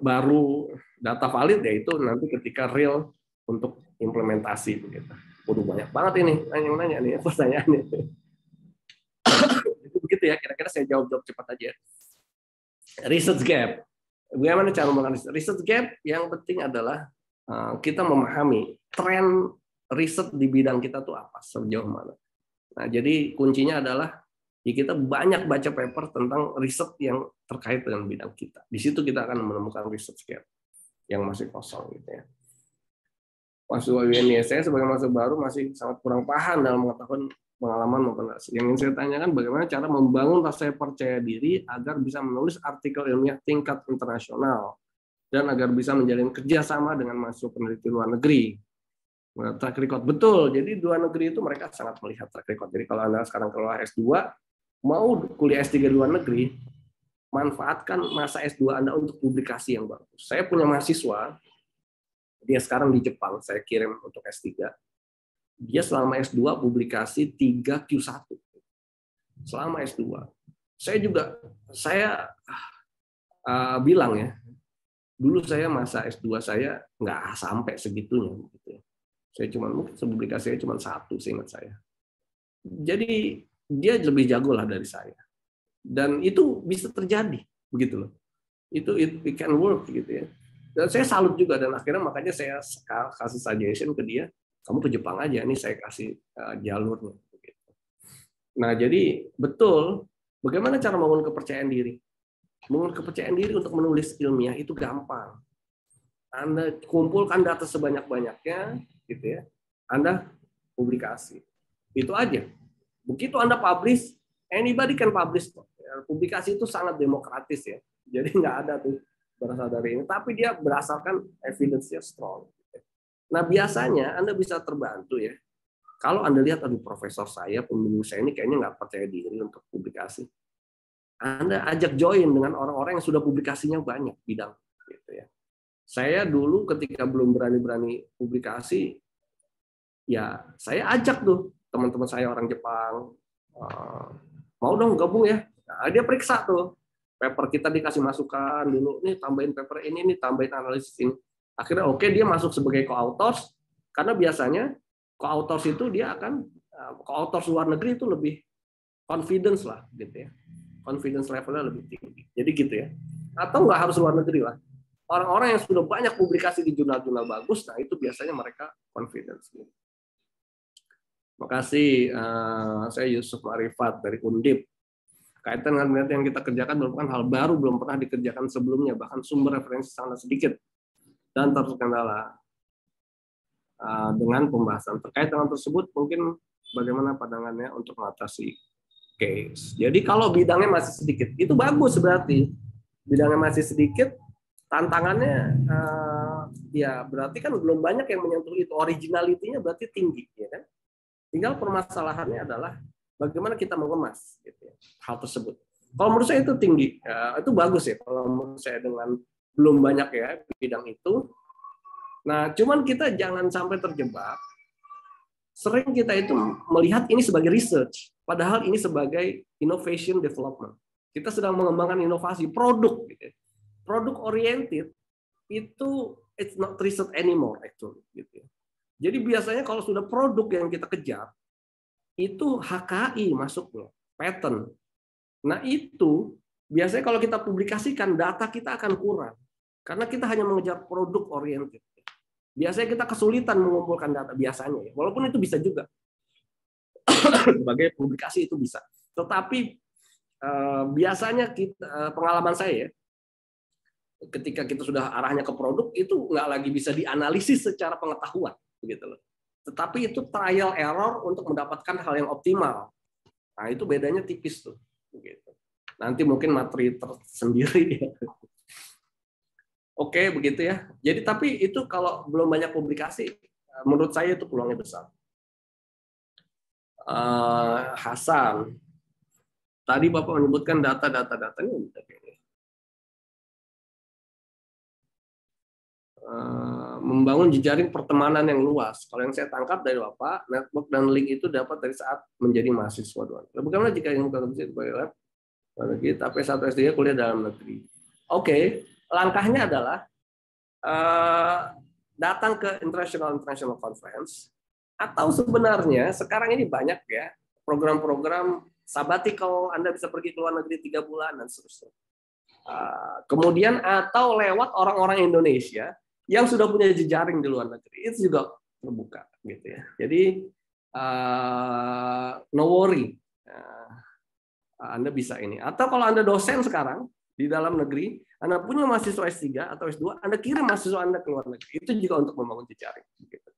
baru data valid ya itu nanti ketika real untuk implementasi begitu. Waduh banyak banget ini nanya nih pertanyaannya. Begitu ya, kira-kira saya jawab cepat aja. Research gap. Bagaimana cara menganalisis research gap? Yang penting adalah kita memahami tren riset di bidang kita tuh apa, sejauh mana. Nah, jadi kuncinya adalah ya kita banyak baca paper tentang riset yang terkait dengan bidang kita. Di situ kita akan menemukan research gap yang masih kosong gitu ya. Mahasiswa UNY saya sebagai mahasiswa baru masih sangat kurang paham dalam mengetahui pengalaman maupun hasil. Yang ingin saya tanyakan bagaimana cara membangun rasa percaya diri agar bisa menulis artikel ilmiah tingkat internasional dan agar bisa menjalin kerjasama dengan mahasiswa peneliti luar negeri. Track record betul. Jadi luar negeri itu mereka sangat melihat track record. Jadi kalau Anda sekarang keluar S2 mau kuliah S3 di luar negeri, manfaatkan masa S2 Anda untuk publikasi yang bagus. Saya punya mahasiswa, dia sekarang di Jepang, saya kirim untuk S3. Dia selama S2 publikasi 3 Q1. Selama S2. Saya bilang ya, dulu saya masa S2 saya nggak sampai segitunya. Gitu ya. Saya mungkin publikasi saya cuma 1, seingat saya. Jadi dia lebih jago lah dari saya. Dan itu bisa terjadi, begitu loh. It can work gitu ya. Dan saya salut juga, dan akhirnya makanya saya kasih suggestion ke dia, kamu ke Jepang aja, ini saya kasih jalurnya. Nah, jadi betul, bagaimana cara membangun kepercayaan diri? Membangun kepercayaan diri untuk menulis ilmiah itu gampang. Anda kumpulkan data sebanyak-banyaknya, gitu ya. Anda publikasi. Itu aja. Begitu Anda publish, anybody can publish. Publikasi itu sangat demokratis ya. Jadi nggak ada tuh berasal dari ini, tapi dia berdasarkan evidence-nya strong. Nah, biasanya Anda bisa terbantu ya. Kalau Anda lihat, aduh profesor saya, pembimbing saya ini kayaknya nggak percaya diri untuk publikasi. Anda ajak join dengan orang-orang yang sudah publikasinya banyak bidang. Gitu ya. Saya dulu ketika belum berani-berani publikasi, ya saya ajak tuh teman-teman saya orang Jepang, mau dong gabung ya. Nah, dia periksa tuh. Paper kita dikasih masukan dulu, nih tambahin paper ini tambahin analisis ini. Akhirnya oke, dia masuk sebagai co-authors, karena biasanya co-authors itu dia akan co-authors luar negeri itu lebih confidence lah gitu ya. Confidence levelnya lebih tinggi. Jadi gitu ya. Atau nggak harus luar negeri lah. Orang-orang yang sudah banyak publikasi di jurnal-jurnal bagus, nah itu biasanya mereka confidence. Makasih, saya Yusuf Marifat dari Undip. Kaitan dengan penelitian yang kita kerjakan merupakan hal baru, belum pernah dikerjakan sebelumnya, bahkan sumber referensi sangat sedikit dan terkendala. Dengan pembahasan terkait dengan tersebut, mungkin bagaimana pandangannya untuk mengatasi case. Jadi kalau bidangnya masih sedikit, itu bagus berarti. Bidangnya masih sedikit, tantangannya ya berarti kan belum banyak yang menyentuh itu. Originality-nya berarti tinggi, ya kan? Tinggal permasalahannya adalah bagaimana kita mengemas gitu ya, hal tersebut. Kalau menurut saya itu tinggi, itu bagus ya. Kalau menurut saya dengan belum banyak ya bidang itu. Nah, cuman kita jangan sampai terjebak. Sering kita itu melihat ini sebagai research. Padahal ini sebagai innovation development. Kita sedang mengembangkan inovasi produk. Gitu. Produk oriented itu it's not research anymore actually. Gitu. Jadi biasanya kalau sudah produk yang kita kejar, itu HKI masuknya, patent. Nah itu biasanya kalau kita publikasikan data kita akan kurang karena kita hanya mengejar produk oriented. Biasanya kita kesulitan mengumpulkan data biasanya, ya. Walaupun itu bisa juga sebagai publikasi itu bisa. Tetapi biasanya pengalaman saya, ketika kita sudah arahnya ke produk itu nggak lagi bisa dianalisis secara pengetahuan, begitu loh. Tetapi itu trial error untuk mendapatkan hal yang optimal. Nah itu bedanya tipis tuh. Begitu. Nanti mungkin materi tersendiri. Oke, begitu ya. Jadi tapi itu kalau belum banyak publikasi, menurut saya itu peluangnya besar. Hasan, tadi Bapak menyebutkan data-datanya. Membangun jejaring pertemanan yang luas. Kalau yang saya tangkap dari Bapak, network dan link itu dapat dari saat menjadi mahasiswa. Bagaimana jika yang bukan sebagai lab, tapi satu S3 kuliah dalam negeri? Oke, langkahnya adalah datang ke international conference, atau sebenarnya sekarang ini banyak ya program-program sabbatical, Anda bisa pergi ke luar negeri 3 bulan dan seterusnya. Kemudian atau lewat orang-orang Indonesia yang sudah punya jejaring di luar negeri, itu juga terbuka gitu ya. Jadi no worry, Anda bisa ini. Atau kalau Anda dosen sekarang di dalam negeri, Anda punya mahasiswa S3 atau S2, Anda kirim mahasiswa Anda ke luar negeri. Itu juga untuk membangun jejaring. Gitu.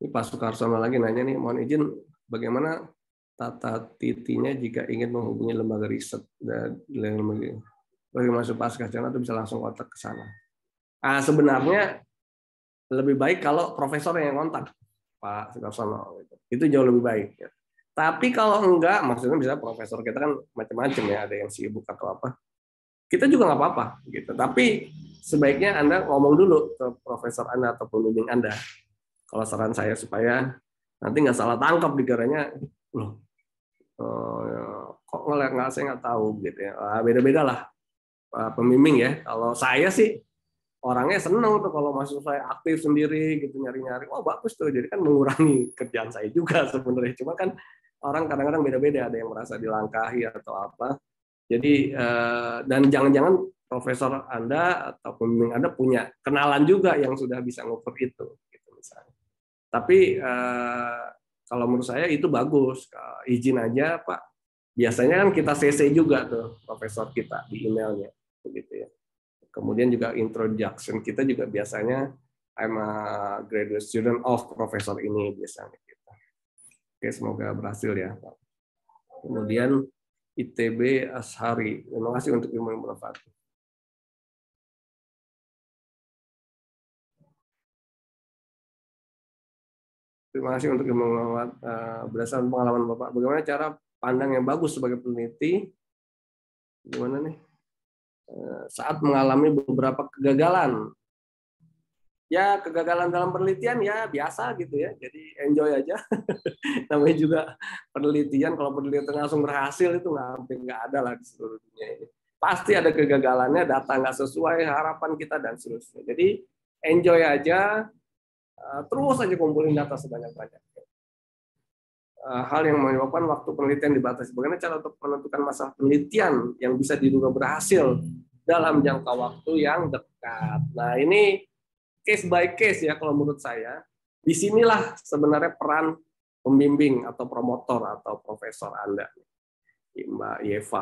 Ini Pak Sukarsono lagi nanya nih, mohon izin bagaimana tata titinya jika ingin menghubungi lembaga riset dan lembaga masuk pasca sarjana itu bisa langsung kontak ke sana. Sebenarnya lebih baik kalau profesor yang kontak Pak Sukarsono, itu jauh lebih baik. Ya. Tapi kalau enggak, maksudnya bisa profesor kita kan macam-macam ya, ada yang sibuk atau apa. Kita juga nggak apa-apa gitu. Tapi sebaiknya Anda ngomong dulu ke profesor Anda atau pembimbing Anda. Kalau saran saya supaya nanti nggak salah tangkap dikiranya, loh, kok nggak saya nggak tahu gitu ya. Beda-beda lah pembimbing ya. Kalau saya sih orangnya seneng tuh kalau masuk saya aktif sendiri gitu nyari-nyari. Wah bagus tuh. Jadi kan mengurangi kerjaan saya juga sebenarnya. Cuma kan orang kadang-kadang beda-beda, ada yang merasa dilangkahi atau apa. Jadi dan jangan-jangan profesor Anda atau pembimbing Anda punya kenalan juga yang sudah bisa ngoper itu gitu misalnya. Tapi kalau menurut saya itu bagus. Izin aja Pak. Biasanya kan kita CC juga tuh profesor kita di emailnya begitu ya. Kemudian juga introduction kita juga biasanya I'm a graduate student of profesor ini biasanya gitu. Oke, semoga berhasil ya Pak. Kemudian ITB Ashari. Terima kasih untuk ilmu yang bermanfaat. Terima kasih untuk ilmu yang bermanfaat. Berdasarkan pengalaman Bapak, bagaimana cara pandang yang bagus sebagai peneliti? Gimana nih? Saat mengalami beberapa kegagalan. Ya, kegagalan dalam penelitian ya biasa gitu ya. Jadi enjoy aja. Namanya juga penelitian, kalau penelitian langsung berhasil itu hampir nggak ada lah di seluruh dunia ini. Pasti ada kegagalannya, data nggak sesuai harapan kita dan seterusnya. Jadi enjoy aja, terus aja kumpulin data sebanyak-banyak. Hal yang menyebabkan waktu penelitian dibatasi. Bagaimana cara untuk menentukan masalah penelitian yang bisa diduga berhasil dalam jangka waktu yang dekat. Nah ini case by case ya kalau menurut saya. Disinilah sebenarnya peran pembimbing atau promotor atau profesor Anda. Mbak Yeva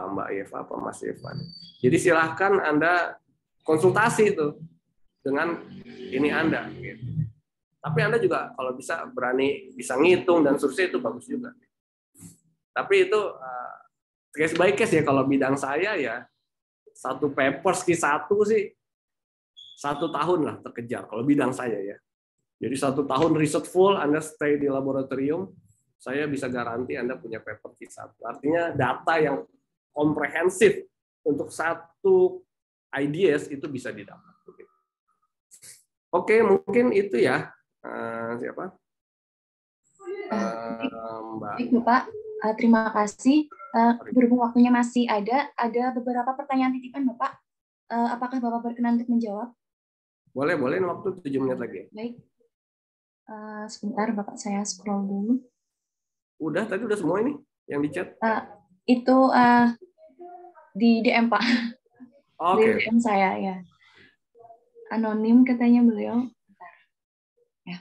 apa Mas Yeva. Jadi silahkan Anda konsultasi itu dengan ini Anda. Gitu. Tapi Anda juga kalau bisa berani bisa ngitung dan seterusnya itu bagus juga. Tapi itu case by case ya kalau bidang saya ya satu paper Q1 sih 1 tahun lah terkejar kalau bidang saya ya. Jadi 1 tahun riset full Anda stay di laboratorium, saya bisa garansi Anda punya paper Q1. Artinya data yang komprehensif untuk satu ideas itu bisa didapat. Oke, mungkin itu ya. Siapa? Mbak. Baik, Bapak. Terima kasih. Berhubung waktunya masih ada beberapa pertanyaan titipan, Bapak. Apakah Bapak berkenan untuk menjawab? Boleh, waktu 7 menit lagi. Baik. Sebentar, Bapak, saya scroll dulu. Tadi udah semua ini yang di chat? Itu di DM, Pak. Oke. Di DM saya, ya. Anonim katanya beliau. Bentar. Ya.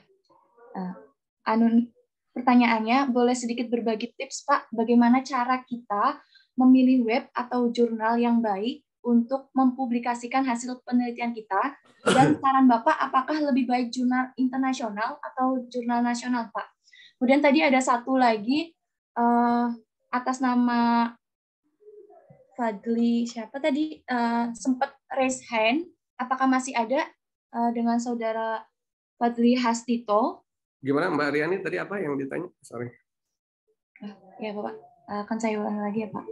Pertanyaannya, boleh sedikit berbagi tips, Pak, bagaimana cara kita memilih web atau jurnal yang baik untuk mempublikasikan hasil penelitian kita, dan saran Bapak, apakah lebih baik jurnal internasional atau jurnal nasional, Pak? Kemudian tadi ada satu lagi, atas nama Fadli, siapa tadi, sempat raise hand, apakah masih ada dengan saudara Fadli Hastito? Gimana Mbak Riani tadi apa yang ditanya? Sorry. Ya Bapak, akan saya ulang lagi ya Pak.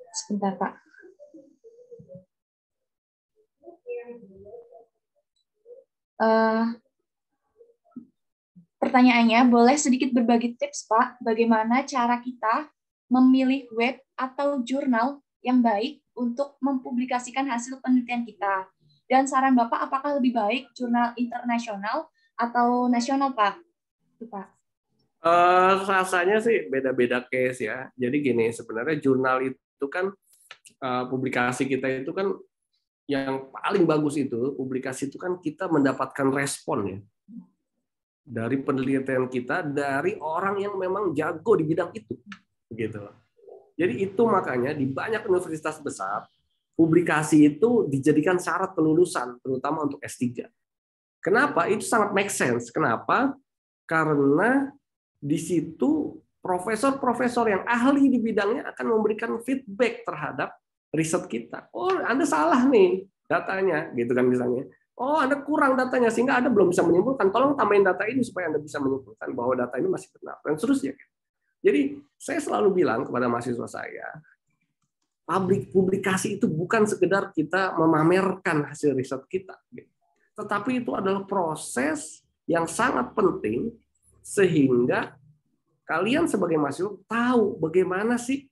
Sebentar Pak. Pertanyaannya, boleh sedikit berbagi tips Pak, bagaimana cara kita memilih web atau jurnal yang baik untuk mempublikasikan hasil penelitian kita. Dan saran Bapak, apakah lebih baik jurnal internasional atau nasional, Pak? Itu, Pak. Rasanya sih beda-beda case ya. Jadi gini, sebenarnya jurnal itu kan, publikasi kita itu kan, yang paling bagus itu, publikasi itu kan kita mendapatkan respon ya. Dari penelitian kita, dari orang yang memang jago di bidang itu. Begitu. Jadi itu makanya di banyak universitas besar, publikasi itu dijadikan syarat kelulusan, terutama untuk S3. Kenapa? Itu sangat make sense. Kenapa? Karena di situ profesor-profesor yang ahli di bidangnya akan memberikan feedback terhadap riset kita. Oh, Anda salah nih datanya, gitu kan misalnya. Oh, Anda kurang datanya, sehingga Anda belum bisa menyimpulkan. Tolong tambahin data ini supaya Anda bisa menyimpulkan bahwa data ini masih benar, dan seterusnya. Jadi, saya selalu bilang kepada mahasiswa saya, publikasi itu bukan sekedar kita memamerkan hasil riset kita, tetapi itu adalah proses yang sangat penting sehingga kalian sebagai mahasiswa tahu bagaimana sih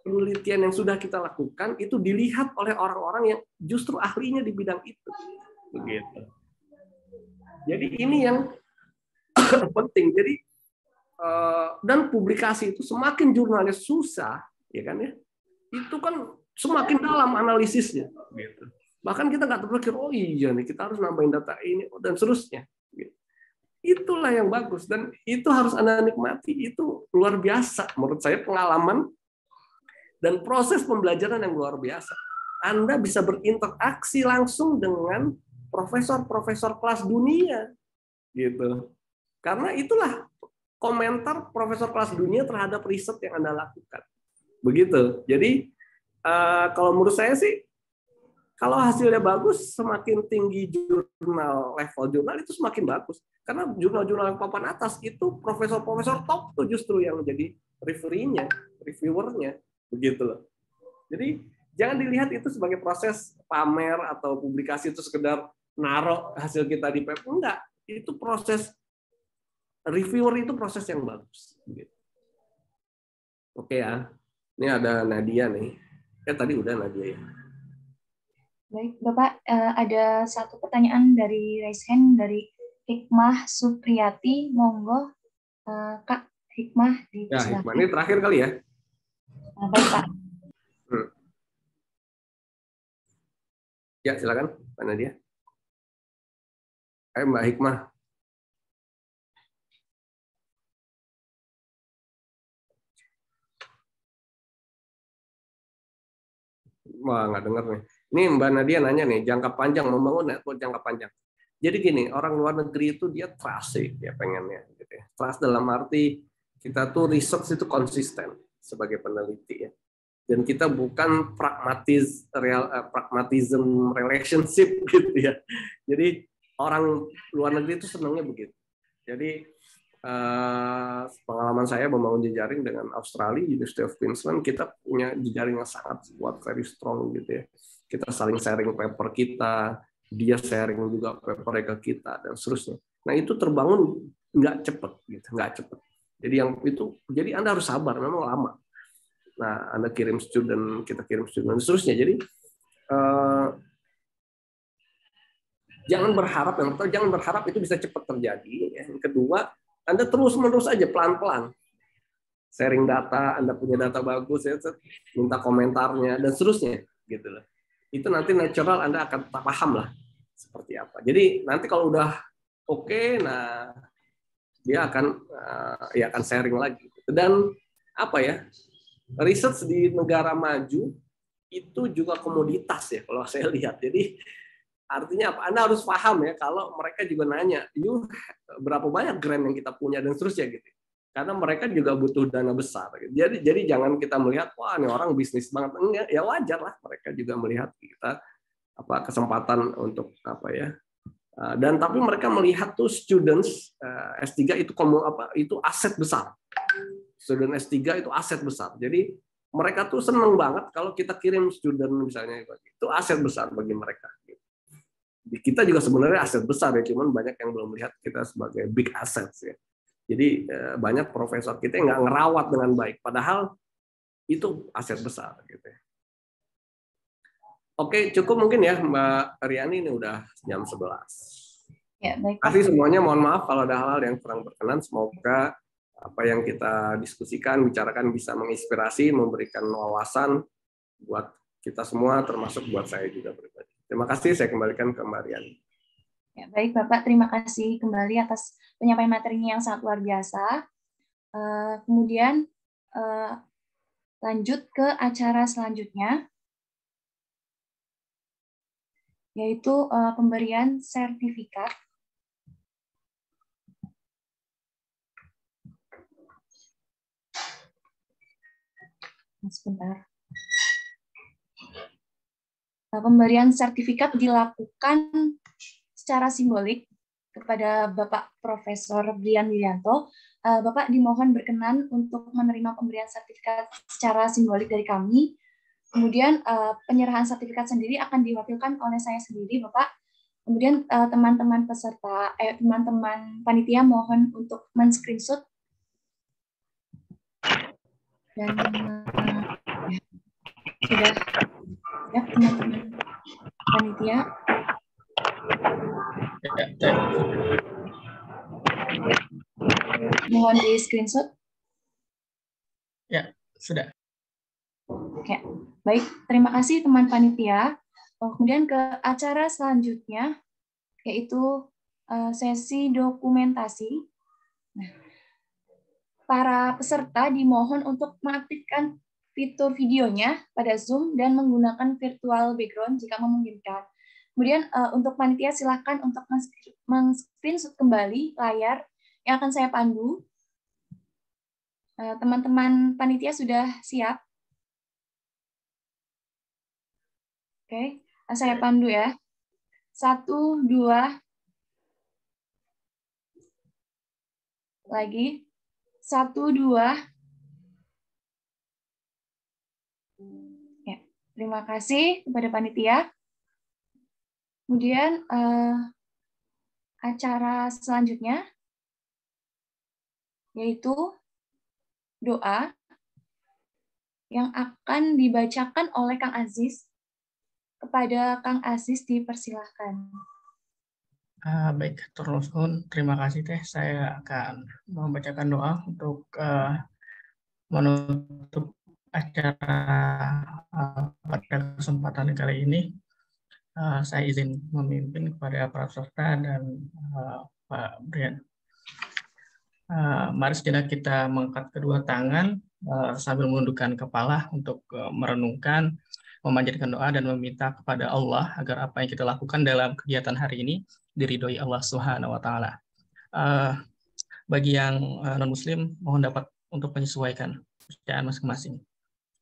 penelitian yang sudah kita lakukan itu dilihat oleh orang-orang yang justru ahlinya di bidang itu. Begitu. Jadi ini yang penting. Jadi dan publikasi itu semakin jurnalnya susah, ya kan ya, itu kan semakin dalam analisisnya. Gitu. Bahkan kita nggak terpikir, oh iya nih kita harus nambahin data ini dan seterusnya. Gitu. Itulah yang bagus dan itu harus Anda nikmati. Itu luar biasa menurut saya, pengalaman dan proses pembelajaran yang luar biasa. Anda bisa berinteraksi langsung dengan profesor-profesor kelas dunia, gitu. Karena itulah komentar profesor kelas dunia terhadap riset yang Anda lakukan. Begitu. Jadi kalau menurut saya sih, kalau hasilnya bagus, semakin tinggi jurnal, level jurnal itu semakin bagus. Karena jurnal-jurnal yang papan atas itu profesor-profesor top tuh justru yang menjadi reviewernya. Begitu loh. Jadi jangan dilihat itu sebagai proses pamer atau publikasi itu sekedar naruh hasil kita di paper. Enggak. Itu proses reviewer, itu proses yang bagus. Oke ya, ini ada Nadia nih. Tadi udah Nadia ya. Baik, Bapak, ada satu pertanyaan dari raise hand dari Hikmah Supriyati. Monggo, Kak Hikmah. Ya, Hikmah ini terakhir kali ya. Baik, Pak. Ya, silakan, Pak Nadia. Ayo Mbak Hikmah. Wah, nggak dengar nih. Ini Mbak Nadia nanya nih, jangka panjang, membangun network jangka panjang. Jadi gini, orang luar negeri itu dia trust sih, dia pengennya. Gitu ya. Trust dalam arti kita tuh research itu konsisten sebagai peneliti ya. Dan kita bukan pragmatism relationship gitu ya. Jadi orang luar negeri itu senangnya begitu. Jadi pengalaman saya membangun jejaring dengan Australia, University of Queensland, kita punya jejaring yang sangat kuat, very strong gitu ya. kita saling sharing paper kita, dia sharing juga paper ke kita dan seterusnya. Nah itu terbangun nggak cepet gitu, nggak cepet. Jadi yang itu, jadi Anda harus sabar, memang lama. Nah Anda kirim student, kita kirim student dan seterusnya. Jadi jangan berharap itu bisa cepat terjadi. Yang kedua, Anda terus-menerus aja pelan-pelan sharing data, Anda punya data bagus, ya, minta komentarnya dan seterusnya, gitu loh. Itu nanti natural Anda akan paham lah seperti apa. Jadi nanti kalau udah oke, nah dia akan sharing lagi. Dan apa ya? Research di negara maju itu juga komoditas ya kalau saya lihat. Jadi artinya apa? Anda harus paham ya kalau mereka juga nanya, berapa banyak grant yang kita punya dan seterusnya gitu. Karena mereka juga butuh dana besar. Jadi jangan kita melihat, wah ini orang bisnis banget. Enggak, ya wajar lah mereka juga melihat kita kesempatan untuk apa ya. Dan tapi mereka melihat tuh students S3 itu aset besar. Student S3 itu aset besar. Jadi mereka tuh seneng banget kalau kita kirim student misalnya itu aset besar bagi mereka. Kita juga sebenarnya aset besar ya, cuman banyak yang belum melihat kita sebagai big assets ya. Jadi banyak profesor kita yang nggak ngerawat dengan baik, padahal itu aset besar gitu. Oke, cukup mungkin ya Mbak Riani, ini udah jam 11. Ya, baik. Terima kasih semuanya, mohon maaf kalau ada hal-hal yang kurang berkenan. Semoga apa yang kita diskusikan, bicarakan bisa menginspirasi, memberikan wawasan buat kita semua, termasuk buat saya juga pribadi. Terima kasih, saya kembalikan ke Mbak Riani. Ya, baik Bapak, terima kasih kembali atas penyampaian materinya yang sangat luar biasa. Kemudian lanjut ke acara selanjutnya, yaitu pemberian sertifikat. Sebentar. Pemberian sertifikat dilakukan secara simbolik kepada Bapak Profesor Brian Wilianto. Bapak dimohon berkenan untuk menerima pemberian sertifikat secara simbolik dari kami. Kemudian penyerahan sertifikat sendiri akan diwakilkan oleh saya sendiri, Bapak. Kemudian teman-teman peserta, teman-teman panitia mohon untuk men-screenshot. Dan sudah ya teman-teman panitia. Mohon di screenshot. Ya, sudah. Oke, baik. Terima kasih teman panitia. Kemudian ke acara selanjutnya, yaitu sesi dokumentasi. Nah, para peserta dimohon untuk mengaktifkan fitur videonya pada Zoom dan menggunakan virtual background jika memungkinkan. Kemudian untuk panitia silakan untuk men-screenshot kembali layar yang akan saya pandu. Teman-teman panitia sudah siap? Oke, saya pandu ya. 1, 2. Lagi. 1, 2. Ya, terima kasih kepada panitia. Kemudian acara selanjutnya yaitu doa yang akan dibacakan oleh Kang Aziz. Kepada Kang Aziz dipersilahkan. Baik, terima kasih Teh. Saya akan membacakan doa untuk menutup acara pada kesempatan kali ini. Saya izin memimpin kepada para peserta dan Pak Brian. Mari sejenak kita mengangkat kedua tangan sambil menundukkan kepala untuk merenungkan, memanjatkan doa dan meminta kepada Allah agar apa yang kita lakukan dalam kegiatan hari ini diridhoi Allah Subhanahu wa taala. Bagi yang non-muslim mohon dapat untuk menyesuaikan bacaan masing-masing.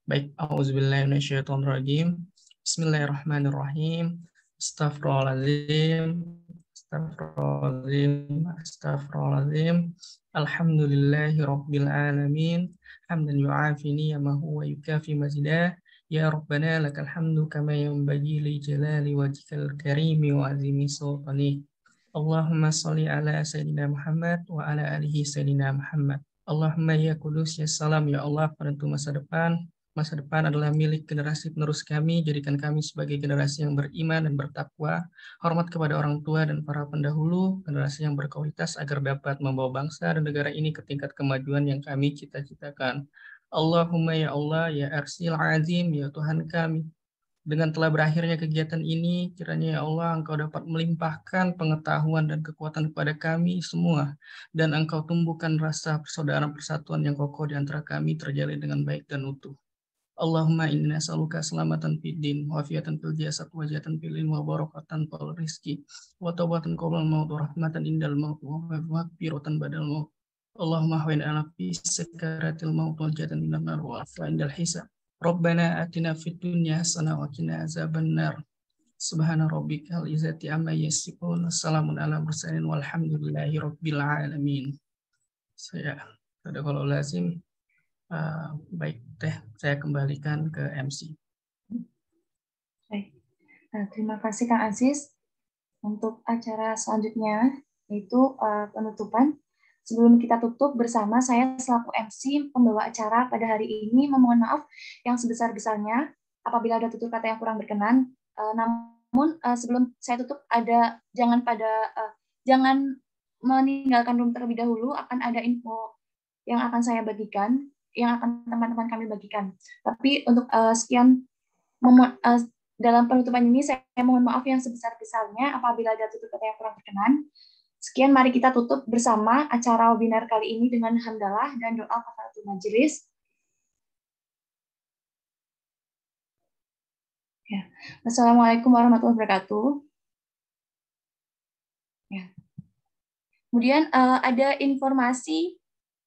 Baik, auzubillahi minasyaitonirrajim. Bismillahirrahmanirrahim. Astaghfirullahaladzim. Astaghfirullahaladzim. Astaghfirullahaladzim. Alhamdulillahi rabbil alamin. Hamdan yu'afi niyamahu wa yukafi mazidah. Ya Rabbana lakal hamdu kama yanbaghi li jalali wajhikal karimi wa azimi sultanih. Allahumma salli ala Sayyidina Muhammad wa ala alihi Sayyidina Muhammad. Allahumma ya Kudus ya Salam, ya Allah penentu masa depan. Masa depan adalah milik generasi penerus kami. Jadikan kami sebagai generasi yang beriman dan bertakwa. Hormat kepada orang tua dan para pendahulu. Generasi yang berkualitas agar dapat membawa bangsa dan negara ini ke tingkat kemajuan yang kami cita-citakan. Allahumma ya Allah ya Arsil Azim, ya Tuhan kami. Dengan telah berakhirnya kegiatan ini, kiranya ya Allah Engkau dapat melimpahkan pengetahuan dan kekuatan kepada kami semua, dan Engkau tumbuhkan rasa persaudaraan persatuan yang kokoh di antara kami terjalin dengan baik dan utuh. Allahumma inna nas'aluka selamatan fid din, wa afiatan fil jasad, wa jatan fil ilmi, wa barakatan fil rizki, wa taubatan qabla al-maut, wa rahmatan indal maut, wa maghfiratan badal maut. Allahumma hawin ala fi sakaratil maut wal jatan minan nar wa afa indal hisab. Rabbana atina fid dunya hasanah wa qina azabannar. Subhana rabbikal izzati amma yasifun. Assalamun ala mursalin walhamdulillahi rabbil alamin. Saya ada kalau lazim baik teh, saya kembalikan ke MC. Baik. Nah, terima kasih Kang Aziz. Untuk acara selanjutnya yaitu penutupan. Sebelum kita tutup bersama, saya selaku MC pembawa acara pada hari ini memohon maaf yang sebesar-besarnya apabila ada tutur kata yang kurang berkenan. Namun sebelum saya tutup, jangan meninggalkan room terlebih dahulu. Akan ada info yang akan saya bagikan, yang akan teman-teman kami bagikan. Tapi untuk dalam penutupan ini saya mohon maaf yang sebesar-besarnya apabila ada tutur kata yang kurang berkenan. Sekian, mari kita tutup bersama acara webinar kali ini dengan hamdalah dan doa kafaratul majelis. Ya. Wassalamualaikum warahmatullahi wabarakatuh. Ya. Kemudian ada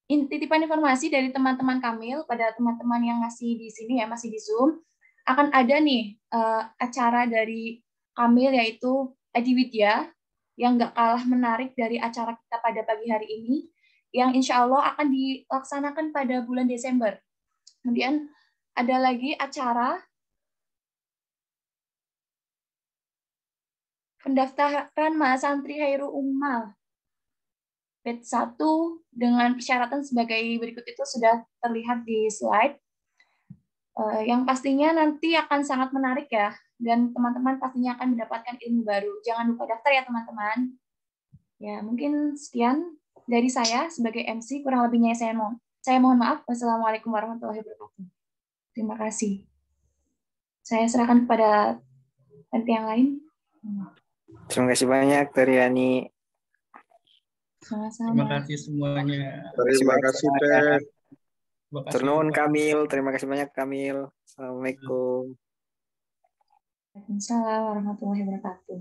titipan informasi dari teman-teman Kamil pada teman-teman yang masih di sini ya, masih di Zoom. Akan ada nih acara dari Kamil yaitu Adi Widya yang nggak kalah menarik dari acara kita pada pagi hari ini, yang insya Allah akan dilaksanakan pada bulan Desember. Kemudian ada lagi acara pendaftaran Mahasantri Hairul Ummal batch 1 dengan persyaratan sebagai berikut itu sudah terlihat di slide. Yang pastinya nanti akan sangat menarik ya, dan teman-teman pastinya akan mendapatkan ilmu baru. Jangan lupa daftar ya teman-teman. Ya, mungkin sekian dari saya sebagai MC, kurang lebihnya saya mohon maaf. Wassalamualaikum warahmatullahi wabarakatuh. Terima kasih. Saya serahkan kepada nanti yang lain. Terima kasih banyak, Teriani. Sama-sama. Terima kasih semuanya. Terima kasih, Teh. Turnuun Kamil, terima kasih banyak Kamil. Assalamualaikum. Waalaikumsalam warahmatullahi wabarakatuh.